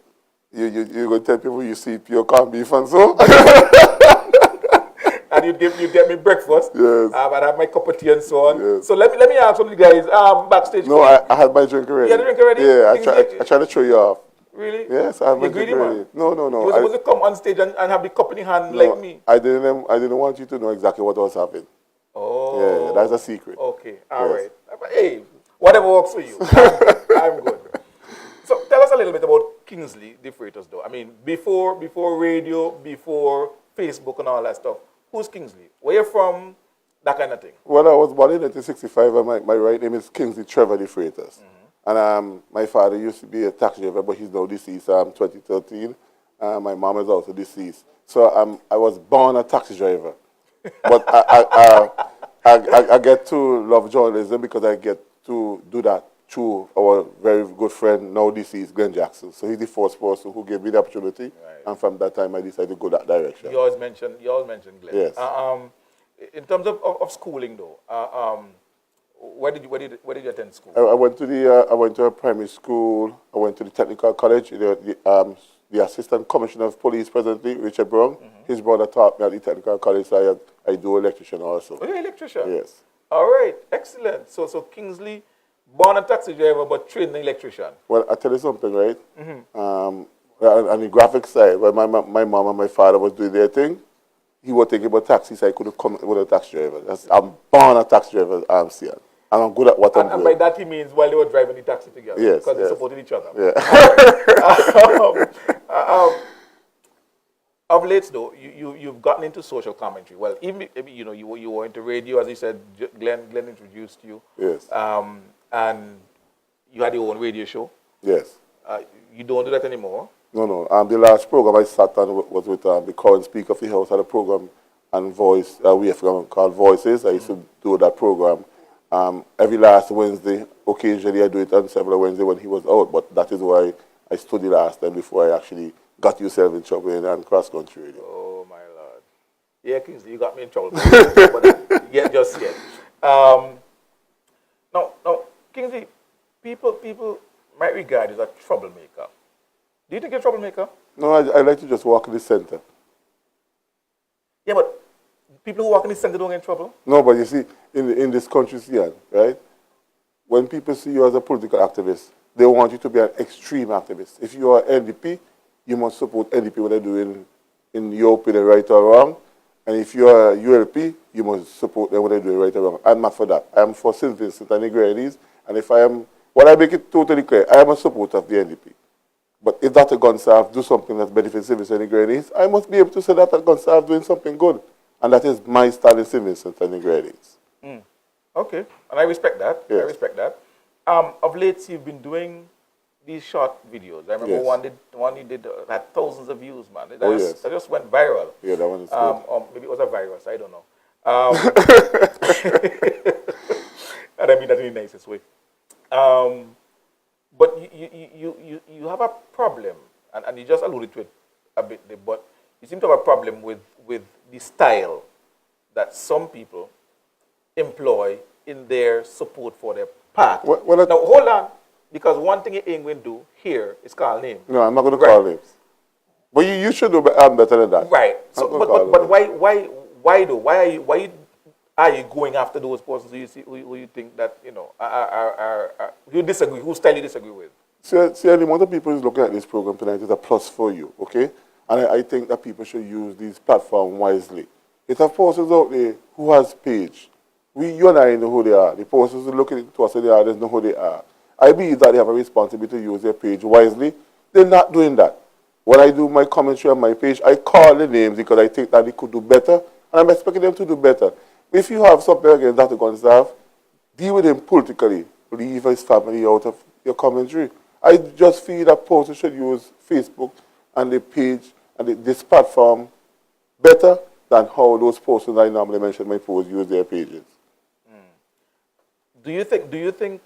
I: You're going to tell people you see pure corned beef and so?
B: And you'd get me breakfast.
I: Yes.
B: I'd have my cup of tea and so on.
I: Yes.
B: So let me ask one of the guys backstage.
I: No, I had my drink already.
B: You had a drink already?
I: Yeah, I tried to show you off.
B: Really?
I: Yes, I had my drink already. No.
B: You were supposed to come on stage and have the cup in your hand like me.
I: I didn't want you to know exactly what was happening.
B: Oh.
I: Yeah, that's a secret.
B: Okay, all right. Hey, whatever works for you. I'm good. So tell us a little bit about Kingsley Defreitas, though. I mean, before radio, before Facebook and all that stuff, who's Kingsley? Where you from? that kind of thing?
I: Well, I was born in 1965, and my right name is Kingsley Defreitas. And my father used to be a taxi driver, but he's now deceased. 2013. My mom is also deceased. So I was born a taxi driver. But I get to love journalism because I get to do that through our very good friend, now deceased, Glenn Jackson. So he's the first person who gave me the opportunity. Right. And from that time, I decided to go that direction.
B: You always mentioned Glenn.
I: Yes.
B: In terms of schooling, though, where did you attend school?
I: I went to a primary school. I went to the technical college. The assistant commissioner of police presently, Richard Brown, his brother taught me at the technical college. So I do electrician also.
B: Oh, you're an electrician?
I: Yes.
B: All right, excellent. So Kingsley, born a taxi driver but trained an electrician.
I: Well, I tell you something, right? On the graphic side, when my mom and my father was doing their thing, he was thinking about taxis, so I could have come with a taxi driver. I'm born a taxi driver, Sian. And I'm good at what I'm doing.
B: And by that he means while they were driving the taxi together.
I: Yes.
B: Because they supported each other.
I: Yeah.
B: Of late, though, you've gotten into social commentary. Well, even you were into radio, as you said. Glenn introduced you.
I: Yes.
B: And you had your own radio show.
I: Yes.
B: You don't do that anymore.
I: No. The last program I sat on was with the current Speaker of the House, had a program and voice we have called Voices. I used to do that program every last Wednesday. Occasionally I do it on several Wednesdays when he was out, but that is why I studied last time before I actually got yourself in trouble in cross country radio.
B: Oh my Lord! Yeah, Kingsley, you got me in trouble. But just yet. Now, Kingsley, people might regard you as a troublemaker. Do you think you're a troublemaker?
I: No, I like to just walk in the center.
B: Yeah, but people who walk in the center don't get in trouble?
I: No, but you see, in this country, right? When people see you as a political activist, they want you to be an extreme activist. If you are NDP, you must support NDP what they're doing in your opinion, right or wrong. And if you are ULP, you must support them what they're doing right or wrong. I'm not for that. I'm for St. Vincent and the Grenadines. And if I make it totally clear, I am a supporter of the NDP. But if Dr. Gonsalve do something that benefits St. Vincent and the Grenadines, I must be able to say that Dr. Gonsalve doing something good. And that is my style in St. Vincent and the Grenadines.
B: Okay, and I respect that.
I: Yes.
B: I respect that. Of late, you've been doing these short videos. I remember one you did had thousands of views, man. That just went viral.
I: Yeah, that one is good.
B: Or maybe it was a virus. I don't know. And I mean that in the nicest way. But you have a problem, and you just alluded to it a bit, but you seem to have a problem with the style that some people employ in their support for their party. Now, hold on, because one thing you ain't going to do here is call names.
I: No, I'm not going to call names. But you should do better than that.
B: Right. So, but why though? Why are you going after those persons who you think that you disagree, whose style you disagree with?
I: See, the amount of people who's looking at this program tonight is a plus for you, okay? And I think that people should use these platforms wisely. It have persons out there who has page. You and I know who they are. The persons who look at us in the others know who they are. I believe that they have a responsibility to use their page wisely. They're not doing that. When I do my commentary on my page, I call the names because I think that they could do better, and I'm expecting them to do better. If you have something against Dr. Gonsalve, deal with him politically. Leave his family out of your commentary. I just feel that persons should use Facebook and the page and this platform better than how those persons I normally mention my posts use their pages.
B: Do you think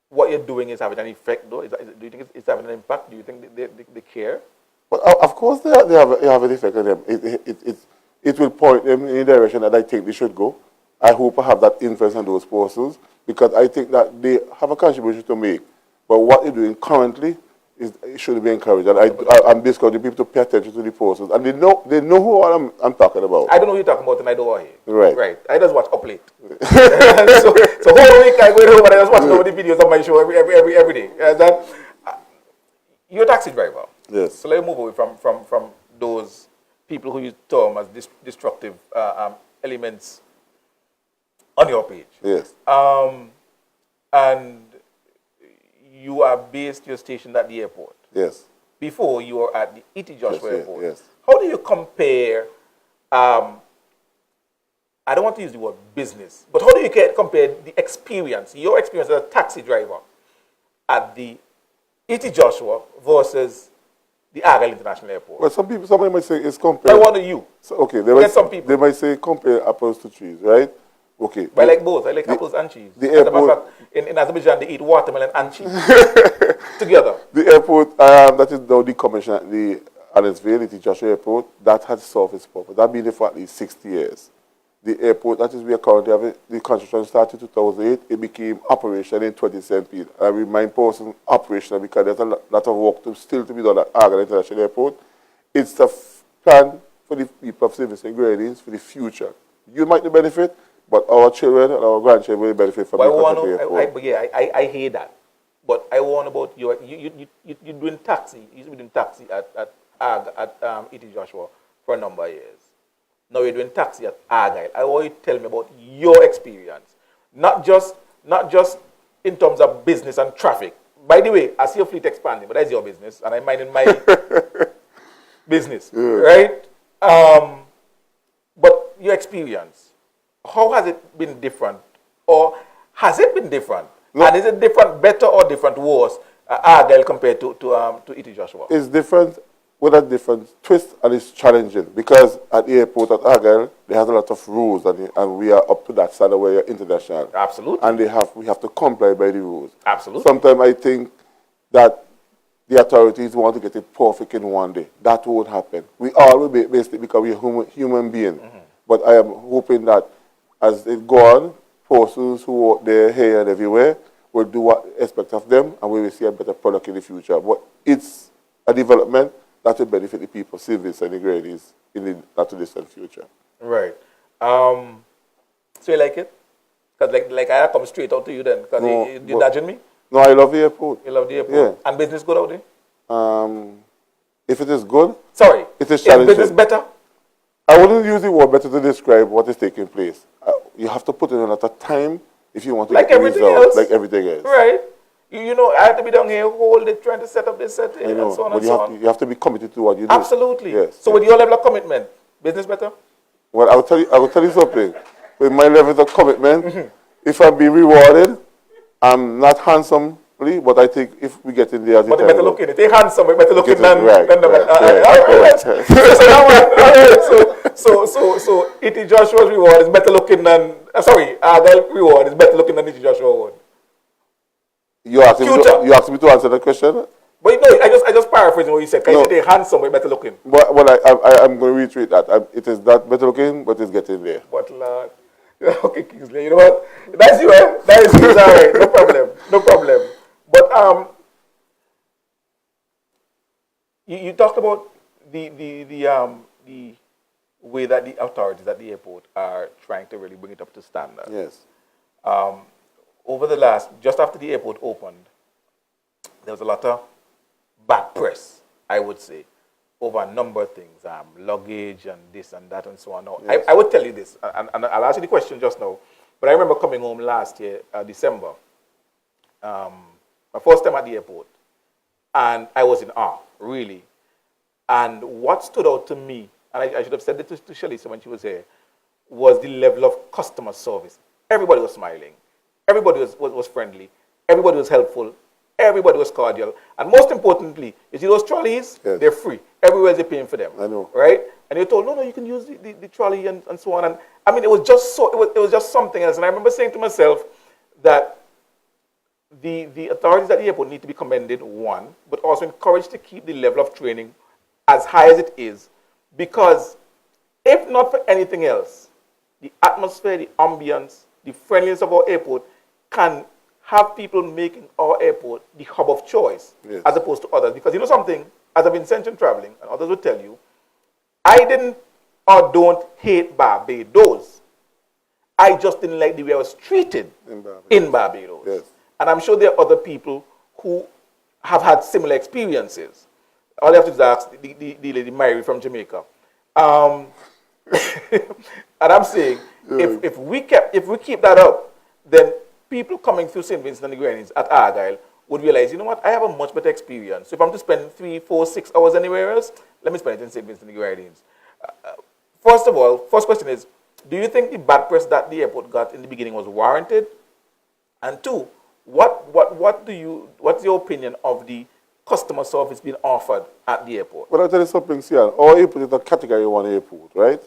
B: what you're doing is having an effect, though? Do you think it's having an impact? Do you think they care?
I: Well, of course they have an effect on them. It will point them in a direction that I think they should go. I hope I have that influence on those persons because I think that they have a contribution to make. But what they're doing currently it should be encouraged. And I'm discouraging people to pay attention to the persons. And they know who I'm talking about.
B: I don't know who you're talking about and I don't want to hear.
I: Right.
B: Right. I just watch Up Late. so whole week I go home and I just watch all the videos of my show every day. You're a taxi driver.
I: Yes.
B: So let me move away from those people who you term as destructive elements on your page.
I: Yes.
B: And you are based, you're stationed at the airport.
I: Yes.
B: Before you were at the E.T. Joshua Airport.
I: Yes.
B: How do you compare I don't want to use the word business, but how do you compare the experience, your experience as a taxi driver at the E.T. Joshua versus the Argyle International Airport?
I: Well, somebody might say it's compared.
B: I want you.
I: So, okay,
B: Some people.
I: they might say compare apples to trees, right? Okay.
B: But I like both. I like apples and cheese.
I: The
B: As a matter of
I: airport,
B: fact, in Azerbaijan, they eat watermelon and cheese together.
I: the airport that is now decommissioned at the Annisville, the Joshua Airport, that has solved its purpose. That been there for at least 60 years. The airport, that is where currently having, the construction started in 2008, it became operational in 2017. I remind persons operational because there's a lot of work still to be done at Argyle International Airport. It's a plan for the people of St. Vincent and Grenadines for the future. You might benefit, but our children and our grandchildren will benefit from the airport.
B: I hear that. But I want about you're doing taxi. You used to be doing taxi at E.T. Joshua for a number of years. Now you're doing taxi at Argyle. I want you to tell me about your experience. Not just in terms of business and traffic. By the way, I see your fleet expanding, but that's your business, and I'm minding my business. Yeah. Right? But your experience, how has it been different? Or has it been different? No. And is it different, better or different, worse, Argyle compared to E.T. Joshua?
I: It's different with a different twist, and it's challenging because at the airport at Argyle, they have a lot of rules, and we are up to that standard where you're international.
B: Absolutely.
I: And we have to comply by the rules.
B: Absolutely.
I: Sometimes I think that the authorities want to get it perfect in one day. That won't happen. We all will be basically because we're human beings. Mm-hmm. But I am hoping that as it goes on, persons who work there, here, and everywhere will do what expect of them, and we will see a better product in the future. But it's a development that will benefit the people, civils, and the Grenadines in the not too distant future.
B: Right. So you like it? Because like I come straight out to you then, because you're dodging me?
I: No, I love the airport.
B: You love the airport?
I: Yeah.
B: And business good out there?
I: If it is good,
B: sorry,
I: it is challenging.
B: Is business better?
I: I wouldn't use the word better to describe what is taking place. You have to put in a lot of time if you want to
B: like
I: get
B: everything
I: results,
B: else.
I: like everything else.
B: Right. You know, I have to be down here whole day trying to set up this setting and so on
I: but
B: and so on.
I: You have to be committed to what you do.
B: Absolutely.
I: Yes.
B: So with your level of commitment, business better?
I: Well, I will tell you something. With my level of commitment, if I'm being rewarded, I'm not handsomely, but I think if we get in there as
B: but they better looking. If they handsome, they better looking than So E.T. Joshua's reward is better looking than Argyle reward is better looking than E.T. Joshua reward.
I: You asked me to answer the question?
B: But no, I just paraphrasing what you said. Because they're handsome, but better looking.
I: Well, I'm going to reiterate that. It is not better looking, but it's getting there.
B: But Lord. Okay, Kingsley, you know what? That's you, eh? That is you, all right. No problem. No problem. But you talked about the way that the authorities at the airport are trying to really bring it up to standard.
I: Yes.
B: Over the last, just after the airport opened, there was a lot of bad press, I would say, over a number of things, luggage and this and that and so on. Now, yes. I would tell you this, and I'll ask you the question just now, but I remember coming home last year, December, my first time at the airport, and I was in awe, really. And what stood out to me, and I should have said it to Shellisa when she was here, was the level of customer service. Everybody was smiling. Everybody was friendly. Everybody was helpful. Everybody was cordial. And most importantly, you see those trolleys? Yes. They're free. Everywhere they're paying for them. I know. Right? And you're told, no, you can use the trolley and so on. And I mean, it was just something else. And I remember saying to myself that the authorities at the airport need to be commended, one, but also encouraged to keep the level of training as high as it is. Because if not for anything else, the atmosphere, the ambience, the friendliness of our airport can have people making our airport the hub of choice, yes, as opposed to others. Because you know something, as I've been sent traveling, and others will tell you, I didn't or don't hate Barbados. I just didn't like the way I was treated in Barbados. Yes. And I'm sure there are other people who have had similar experiences. All you have to do is ask the lady Mary from Jamaica. And I'm saying, if we keep that up, then people coming through St. Vincent and the Grenadines at Argyle would realize, you know what, I have a much better experience. So if I'm to spend 3, 4, 6 hours anywhere else, let me spend it in St. Vincent and the Grenadines. First of all, first question is, do you think the bad press that the airport got in the beginning was warranted? And two, what's your opinion of the customer service being offered at the airport?
I: Well, I'll tell you something, Sian. Our airport is a category 1 airport, right?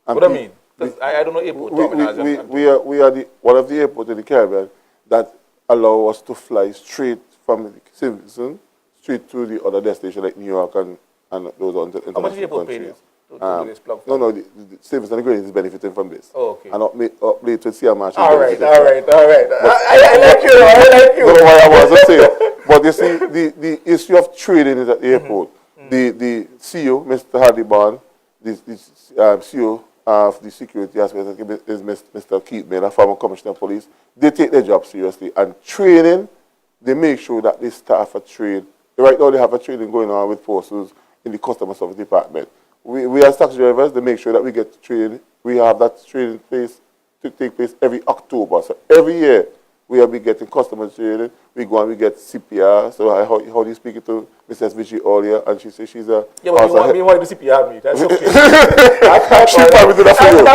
I: And
B: what do you mean? Because I don't know airport terminals.
I: We are one of the airports in the Caribbean that allow us to fly straight from Simpson straight to the other destination like New York and those other international countries.
B: How much is the airport paying you?
I: No, the Service and Grain is benefiting from this.
B: Oh, okay.
I: And up late with CM Marshall.
B: All right. I like you.
I: No, what I was to say. But you see, the issue of trading is at the airport. The CEO, Mr. Hardy Bond, the CEO of the security aspect is Mr. Keith Miller, former commissioner of police. They take their job seriously. And training, they make sure that they staff a trade. Right now, they have a training going on with forces in the customer service department. We as taxi drivers, they make sure that we get trained. We have that training place to take place every October. So every year, we will be getting customer training. We go and we get CPR. So how do you speak to Miss SVG earlier? And she says she's a...
B: Yeah, but you want to CPR me. That's okay.
I: She probably do that for you.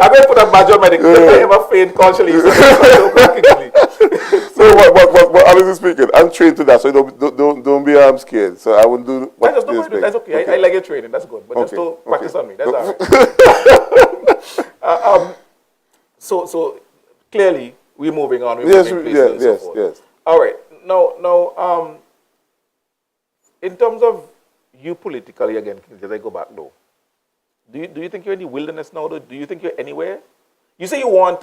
B: I'm going to put a badge on my neck. I ever faint consciously.
I: So what honestly speaking, I'm trained to that, so don't be scared. So I wouldn't do what
B: that's okay. I like your training, that's good. But just to practice on me, that's all right. So clearly we're moving on.
I: Yes.
B: All right. Now in terms of you politically again, as I go back low, do you think you're in the wilderness now? Do you think you're anywhere? You say you want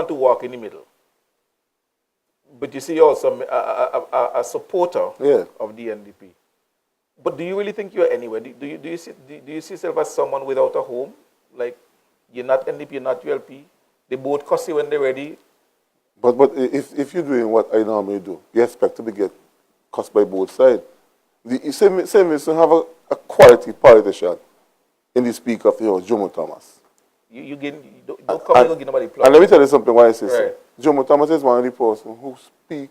B: to walk in the middle. But you see you're also a supporter of the NDP. But do you really think you're anywhere? Do you see yourself as someone without a home? Like, you're not NDP, you're not ULP. They both cuss you when they're ready.
I: But if you're doing what I normally do, you expect to be get cussed by both sides. The same have a quality politician in the Speaker of the House, Jomo Thomas.
B: You don't come and give nobody plug.
I: And let me tell you something why I say so. Jomo Thomas is one of the persons who speak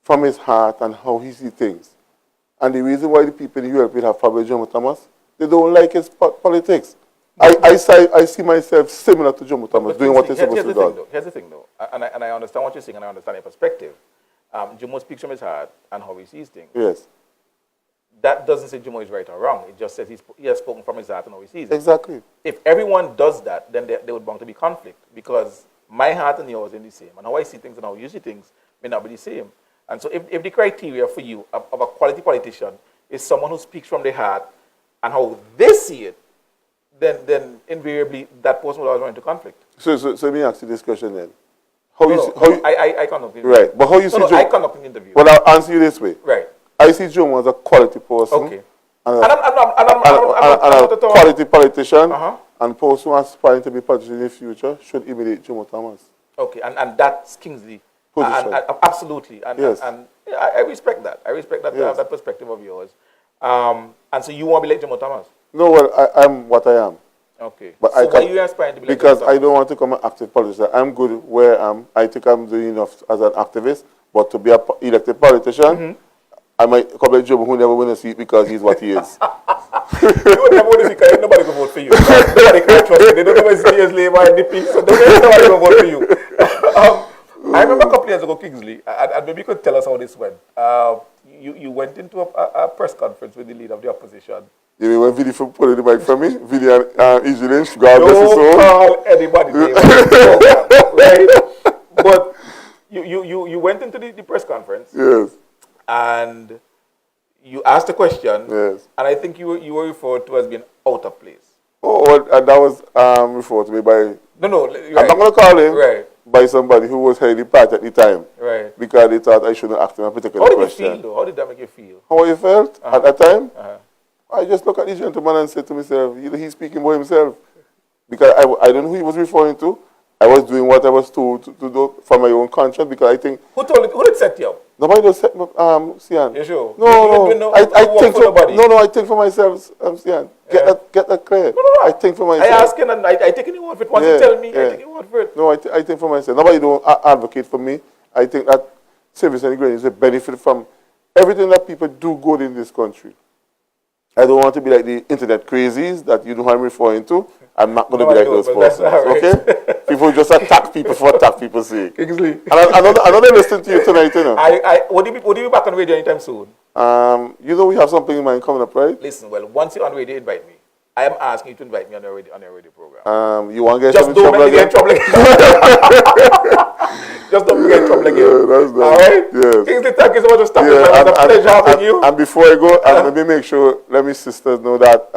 I: from his heart and how he sees things. And the reason why the people in Europe have problem with Jomo Thomas, they don't like his politics. I see myself similar to Jomo Thomas, doing what he's supposed to do.
B: Here's the thing, though, and I understand what you're saying, and I understand your perspective. Jomo speaks from his heart and how he sees things.
I: Yes.
B: That doesn't say Jomo is right or wrong. It just says he has spoken from his heart and how he sees it.
I: Exactly. If
B: everyone does that, then there would bound to be conflict, because my heart and yours are the same, and how I see things and how you see things may not be the same. And so if the criteria for you of a quality politician is someone who speaks from their heart and how they see it, then invariably that person will always run into conflict.
I: So let me ask you this question then.
B: I conduct the interview.
I: Right, but how you see Jomo?
B: I conduct the interview.
I: Well, I'll answer you this way.
B: Right.
I: I see Jomo as a quality person.
B: Okay.
I: And a quality politician. And person who is aspiring to be politician in the future should imitate Jomo Thomas.
B: Okay, and that's Kingsley. Absolutely. And I respect that. I respect that, that perspective of yours. And so you want to be like Jomo Thomas?
I: No, well, I'm what I am.
B: Okay.
I: But
B: so why you aspiring to be like
I: because
B: Jomo Thomas?
I: I don't want to become an active politician. I'm good where I am. I think I'm doing enough as an activist, but to be an elected politician, I might come like Jomo who never win a seat because he's what he is.
B: You would never win a seat because nobody can vote for you. Nobody can trust you. They don't know what's Labour NDP, so nobody can vote for you. I remember a couple years ago, Kingsley, and maybe you could tell us how this went. You went into a press conference with the leader of the opposition.
I: You mean when Vinny put the mic from me? Vinny and Easy Lynch, God bless his soul.
B: Don't call anybody name, right? But you went into the press conference.
I: Yes.
B: And you asked a question.
I: Yes.
B: And I think you were referred to as being out of place.
I: Oh, and that was referred to me by...
B: No.
I: Right. I'm not going to call him by somebody who was heading the party at the time.
B: Right.
I: Because they thought I shouldn't ask him a particular question.
B: How did you feel, though? How did that make you feel?
I: How I felt at that time? I just looked at the gentleman and said to myself, he's speaking by himself. Because I don't know who he was referring to. I was doing what I was told to do for my own conscience because I think...
B: Who did set you up?
I: Nobody does set me up, Sian.
B: You sure?
I: No. I think for myself, Sian. Get that clear. No.
B: I
I: think for myself.
B: I ask him and I take any word for it. Once you tell me, I take any word for it.
I: No, I think for myself. Nobody don't advocate for me. I think that service and grain is a benefit from everything that people do good in this country. I don't want to be like the internet crazies that you know I'm referring to. I'm not going to be like those persons,
B: right.
I: okay? People just attack people for attack people's sake.
B: Kingsley.
I: And I know they listen to you tonight, you know.
B: Would you be back on radio anytime soon?
I: You know we have something in mind coming up, right?
B: Listen, well, once you're on radio, invite me. I am asking you to invite me on your radio program.
I: You want to get
B: Just
I: in
B: don't
I: trouble
B: make me
I: again?
B: get in trouble again. Just don't get in trouble again.
I: That's nice.
B: All right?
I: Yes.
B: Kingsley, thank you so much for stopping by. It was a pleasure having you.
I: And before I go, let me make sure, let me sisters know that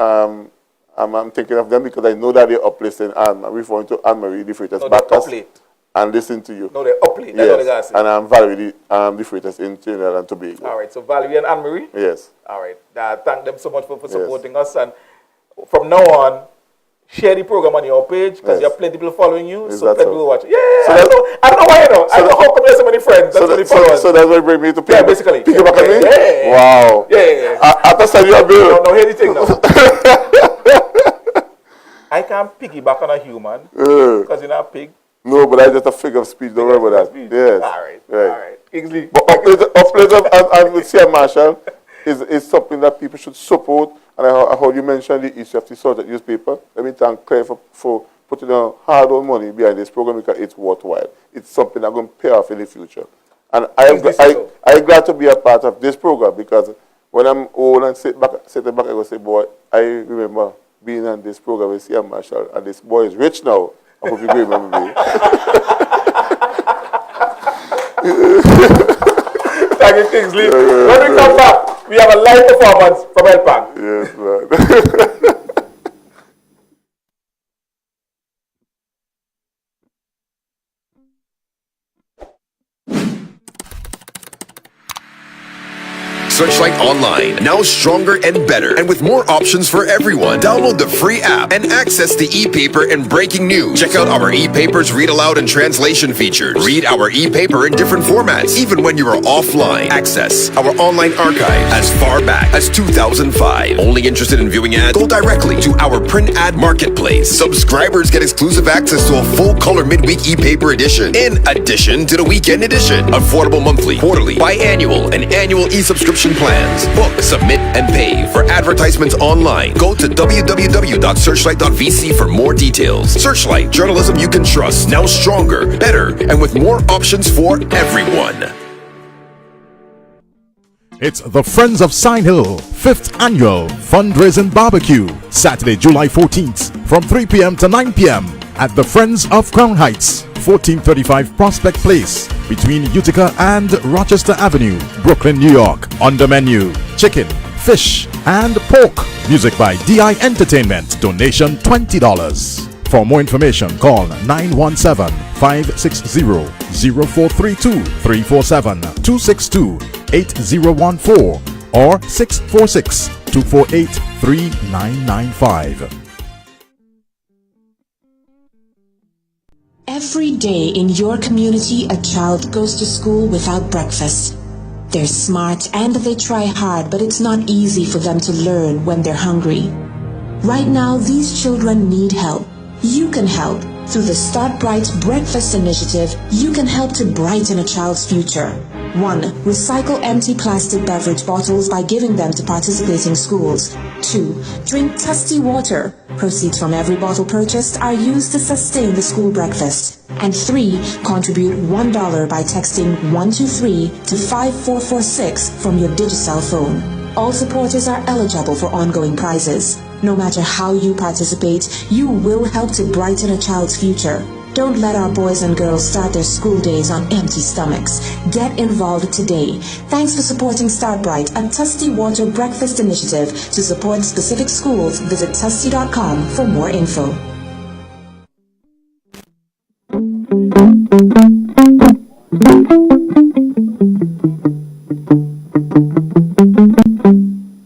I: I'm thinking of them because I know that they're up listening. I'm referring to Anne-Marie Defreitas
B: No,
I: Bacchus
B: they're up late.
I: and listen to you.
B: No, they're up late. That's what they
I: Yes,
B: got
I: and I'm Valerie Defreitas in Trinidad and Tobago.
B: All right, so Valerie and Anne-Marie?
I: Yes.
B: All right. Thank them so much for supporting us. And from now on, share the program on your page because you have plenty of people following you.
I: Is
B: So
I: that
B: plenty
I: so?
B: people watching. Yeah,
I: So
B: I don't know why, you know. I don't know how come you have so many friends. That's many followers.
I: So that's what bring me to pick
B: Yeah, basically.
I: Pick up on me?
B: Yeah.
I: Wow.
B: Yeah.
I: After send you a bill.
B: No, hear the thing now. I can't piggyback on a human because you're not a pig.
I: No, but I just a figure of speech. Don't worry about that. Yes.
B: All right.
I: Right.
B: All right. Kingsley.
I: But uplift and with CM Marshall is something that people should support. And I heard you mention the issue of the Subject newspaper. Let me thank Claire for putting on hard-earned money behind this program because it's worthwhile. It's something that's going to pay off in the future. And I'm glad to be a part of this program because when I'm old and sitting back, I go say, boy, I remember being on this program with CM Marshall, and this boy is rich now. I hope you remember me.
B: Thank you, Kingsley. When we come back, we have a live performance from LPank.
I: Yes, man.
C: Searchlight Online, now stronger and better, and with more options for everyone. Download the free app and access the e-paper and breaking news. Check out our e-papers read aloud and translation features. Read our e-paper in different formats, even when you are offline. Access our online archive as far back as 2005. Only interested in viewing ads? Go directly to our print ad marketplace. Subscribers get exclusive access to a full-color midweek e-paper edition, in addition to the weekend edition. Affordable monthly, quarterly, biannual, and annual e-subscription plans. Book, submit, and pay for advertisements online. Go to www.searchlight.vc for more details. Searchlight, journalism you can trust. Now stronger, better, and with more options for everyone.
F: It's the Friends of Sign Hill 5th Annual Fundraising Barbecue, Saturday, July 14th from 3 p.m. to 9 p.m. at the Friends of Crown Heights, 1435 Prospect Place, between Utica and Rochester Avenue, Brooklyn, New York. On the menu, chicken, fish, and pork. Music by DI Entertainment. Donation $20. For more information, call 917-560-0432, 347-262-8014, or 646-248-3995.
D: Every day in your community, a child goes to school without breakfast. They're smart and they try hard, but it's not easy for them to learn when they're hungry. Right now, these children need help. You can help. Through the Start Bright Breakfast Initiative, you can help to brighten a child's future. 1. Recycle empty plastic beverage bottles by giving them to participating schools. 2. Drink Tusty water. Proceeds from every bottle purchased are used to sustain the school breakfast. And 3. Contribute $1 by texting 123 to 5446 from your Digicel phone. All supporters are eligible for ongoing prizes. No matter how you participate, you will help to brighten a child's future. Don't let our boys and girls start their school days on empty stomachs. Get involved today. Thanks for supporting Start Bright, a Tusty Water Breakfast Initiative. To support specific schools, visit tusty.com for more info.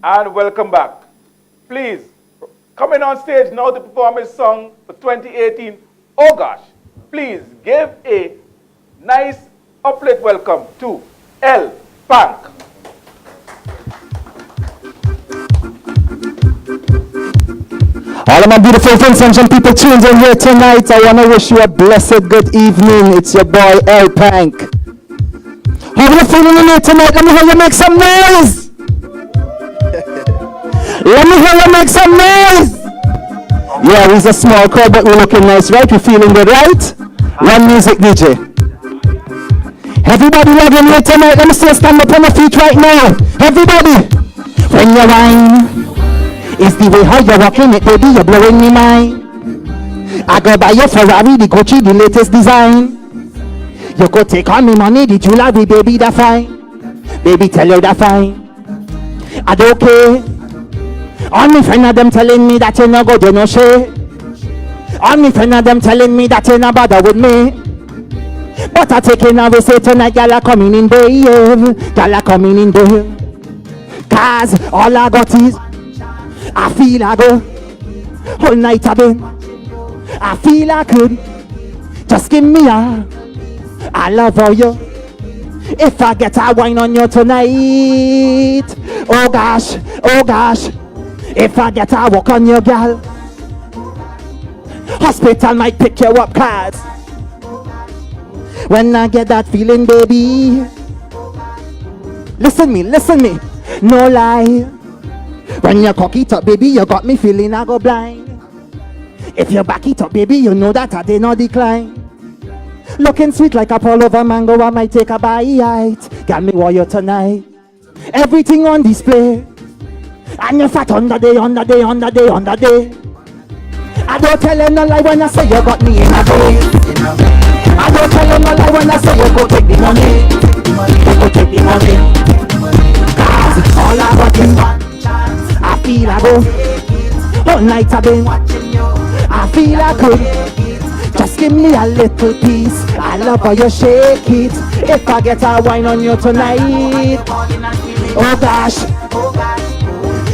B: And welcome back. Please, coming on stage now to perform his song for 2018, Oh Gosh. Please give a nice uplift welcome to LPank.
J: All of my beautiful friends and some people tuned in here tonight. I want to wish you a blessed good evening. It's your boy LPank. How are you feeling in here tonight? Let me hear you make some noise. Let me hear you make some noise. Yeah, we's a small crowd, but we're looking nice, right? We're feeling good, right? One music, DJ. Everybody loving me tonight. Let me see you stand up on my feet right now. Everybody. When you whine, it's the way how you're walking it, baby. You're blowing me mind. I go buy your Ferrari, the Gucci, the latest design. You go take on me money, the jewelry, baby, that fine. Baby, tell you that fine. I don't care. All me friend of them telling me that you no good, you no share. All me friend of them telling me that you no bother with me. But I take it now, we say tonight, y'all are coming in there. Y'all are coming in there. Cause all I got is, I feel I go. All night I've been, I feel I could. Just give me a, I love all you. If I get a wine on you tonight, oh gosh, oh gosh. If I get a walk on you, girl, hospital might pick you up, cause when I get that feeling, baby, listen me, no lie. When you cock it up, baby, you got me feeling I go blind. If you back it up, baby, you know that I did not decline. Looking sweet like a pull over mango, I might take a bite. Got me warrior tonight. Everything on display. And you're fat on the day. I don't tell you no lie when I say you got me in a day. I don't tell you no lie when I say you go take the money. You go take the money. Cause all I got is one chance. I feel I go. All night I've been watching you. I feel I could. Just give me a little piece. I love how you shake it. If I get a wine on you tonight, oh gosh,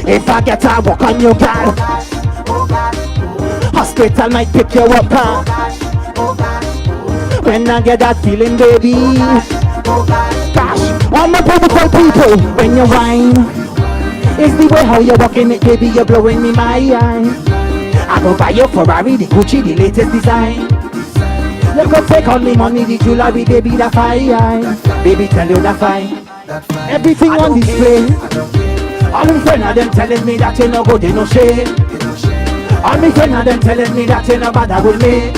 J: if I get a walk on you, girl, hospital might pick you up, huh? When I get that feeling, baby, gosh, all my beautiful people, when you whine, it's the way how you're walking it, baby, you're blowing me my eye. I go buy your Ferrari, the Gucci, the latest design. You could take on me money, the jewelry, baby, that fine. Baby, tell you that fine. Everything on display. All my friends of them telling me that you no good, they no shame. All my friends of them telling me that you no bother with me.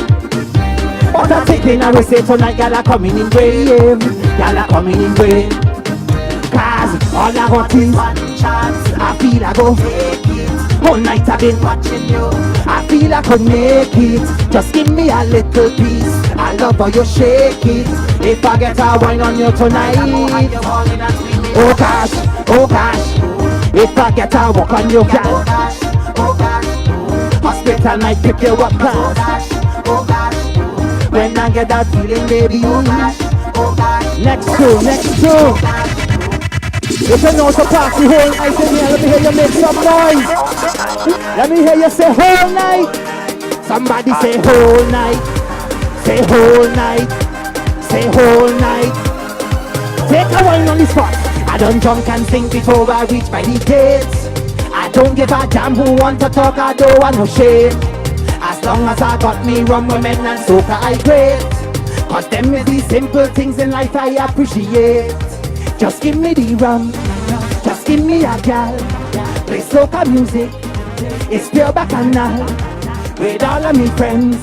J: But I'm taking a say tonight, y'all are coming in brave. Y'all are coming in brave. Cause all I want is one chance. I feel I go. All night I've been watching you. I feel I could make it. Just give me a little piece. I love how you shake it. If I get a wine on you tonight, oh gosh, oh gosh. If I get a walk on you, girl, hospital might pick you up, cause when I get that feeling, baby, next two. If you know to pass the whole night in here, let me hear you make some noise. Let me hear you say whole night. Somebody say whole night. Say whole night. Say whole night. Take a wine on the spot. I don't drunk and sing before I reach by the gates. I don't give a damn who want to talk, I don't want no shame. As long as I got me rum, women and soca, I great. Cause them is the simple things in life I appreciate. Just give me the rum, just give me a gal. Play soca music, it's pure bacchanal. With all of me friends,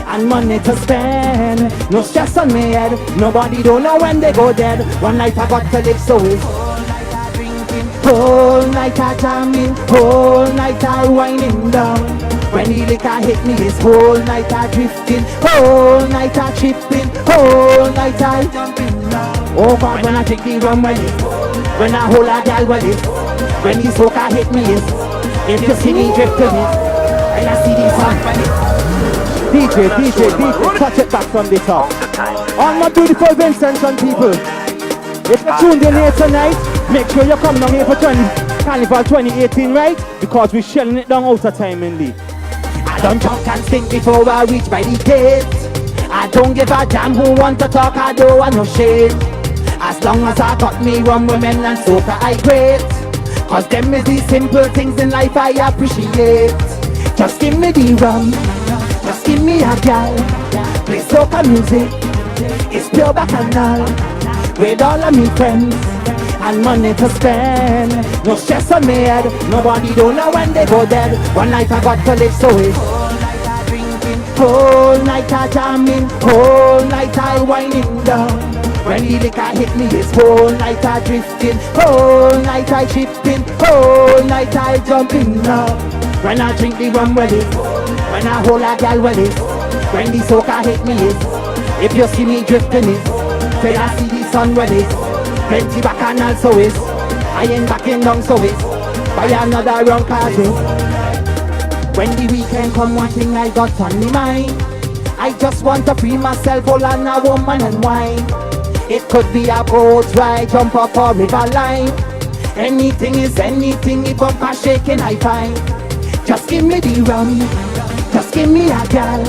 J: and money to spend. No stress on me head, nobody don't know when they go dead. One night I got to live so it's whole night I drinking, whole night I jamming, whole night I winding down. When the liquor hit me, it's whole night I drifting, whole night I tripping, whole night I jumping down. Oh God, when I take the rum, when I hold a gal, when the soca hit me, if you see me drifting, and I see the sun, DJ, touch it back from the top. All my beautiful Vincent and people, if you're tuned in here tonight, make sure you come down here for Carnival 2018, right? Because we're shelling it down out of time in Lee. I don't talk and sing before I reach by the gate. I don't give a damn who want to talk, I don't want no shame. As long as I got me rum, women and soca, I great. Cause them is the simple things in life I appreciate. Just give me the rum, just give me a gal. Play soca music, it's pure bacchanal. With all of me friends, and money to spend. No stress on me head, nobody don't know when they go dead. One night I got to live, so it's whole night I drinking, whole night I jamming, whole night I winding down. When the liquor hit me, it's whole night I drifting, whole night I tripping, whole night I jumping now. When I drink the rum, well it's, when I hold a gal, well it's, when the soca hit me, it's, if you see me drifting, it's, till I see the sun, well it's, plenty bacchanal, so it's, I ain't backing down, so it's, buy another round cause it's, when the weekend come, one thing I got on my mind, I just want to free myself, all on a woman and wine. It could be a boat ride, jump up a river line. Anything is anything, the bumper shaking I find. Just give me the rum, just give me a gal.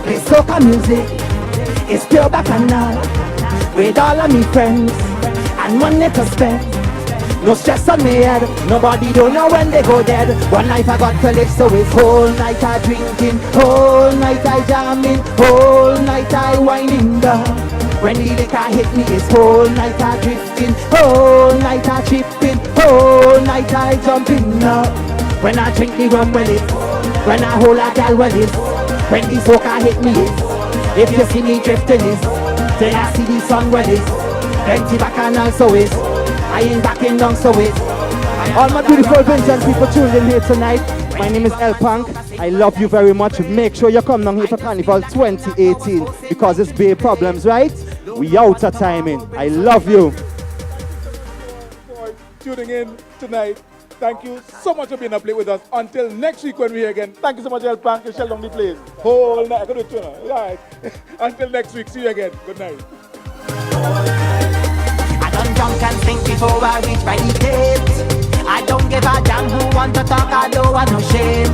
J: Play soca music, it's pure bacchanal. With all of me friends, and money to spend. No stress on me head, nobody don't know when they go dead. One life I got to live, so it's whole night I drinking, whole night I jamming, whole night I winding down. When the liquor hit me, it's whole night I drifting, whole night I tripping, whole night I jumping now. When I drink the rum, well it's, when I hold a gal, well it's, when the soca hit me, it's, if you see me drifting, it's, till I see the sun, well it's, plenty bacchanal, so it's, I ain't backing down, so it's. All my beautiful Vincent people tuned in here tonight. My name is LPank. I love you very much. Make sure you come down here for Carnival 2018 because it's big problems, right? We out of timing. I love you.
K: For tuning in tonight. Thank you so much for being up late with us. Until next week when we're here again. Thank you so much, LPank. You shall down the place. Whole night. I could do it, all right. Until next week. See you again. Good night.
J: I done drunk and think before I reach by the gate. I don't give a damn who want to talk, I don't want no shame.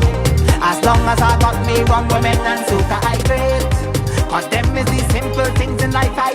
J: As long as I got me wrong, women and soca I great. Cause them is the simple things in life I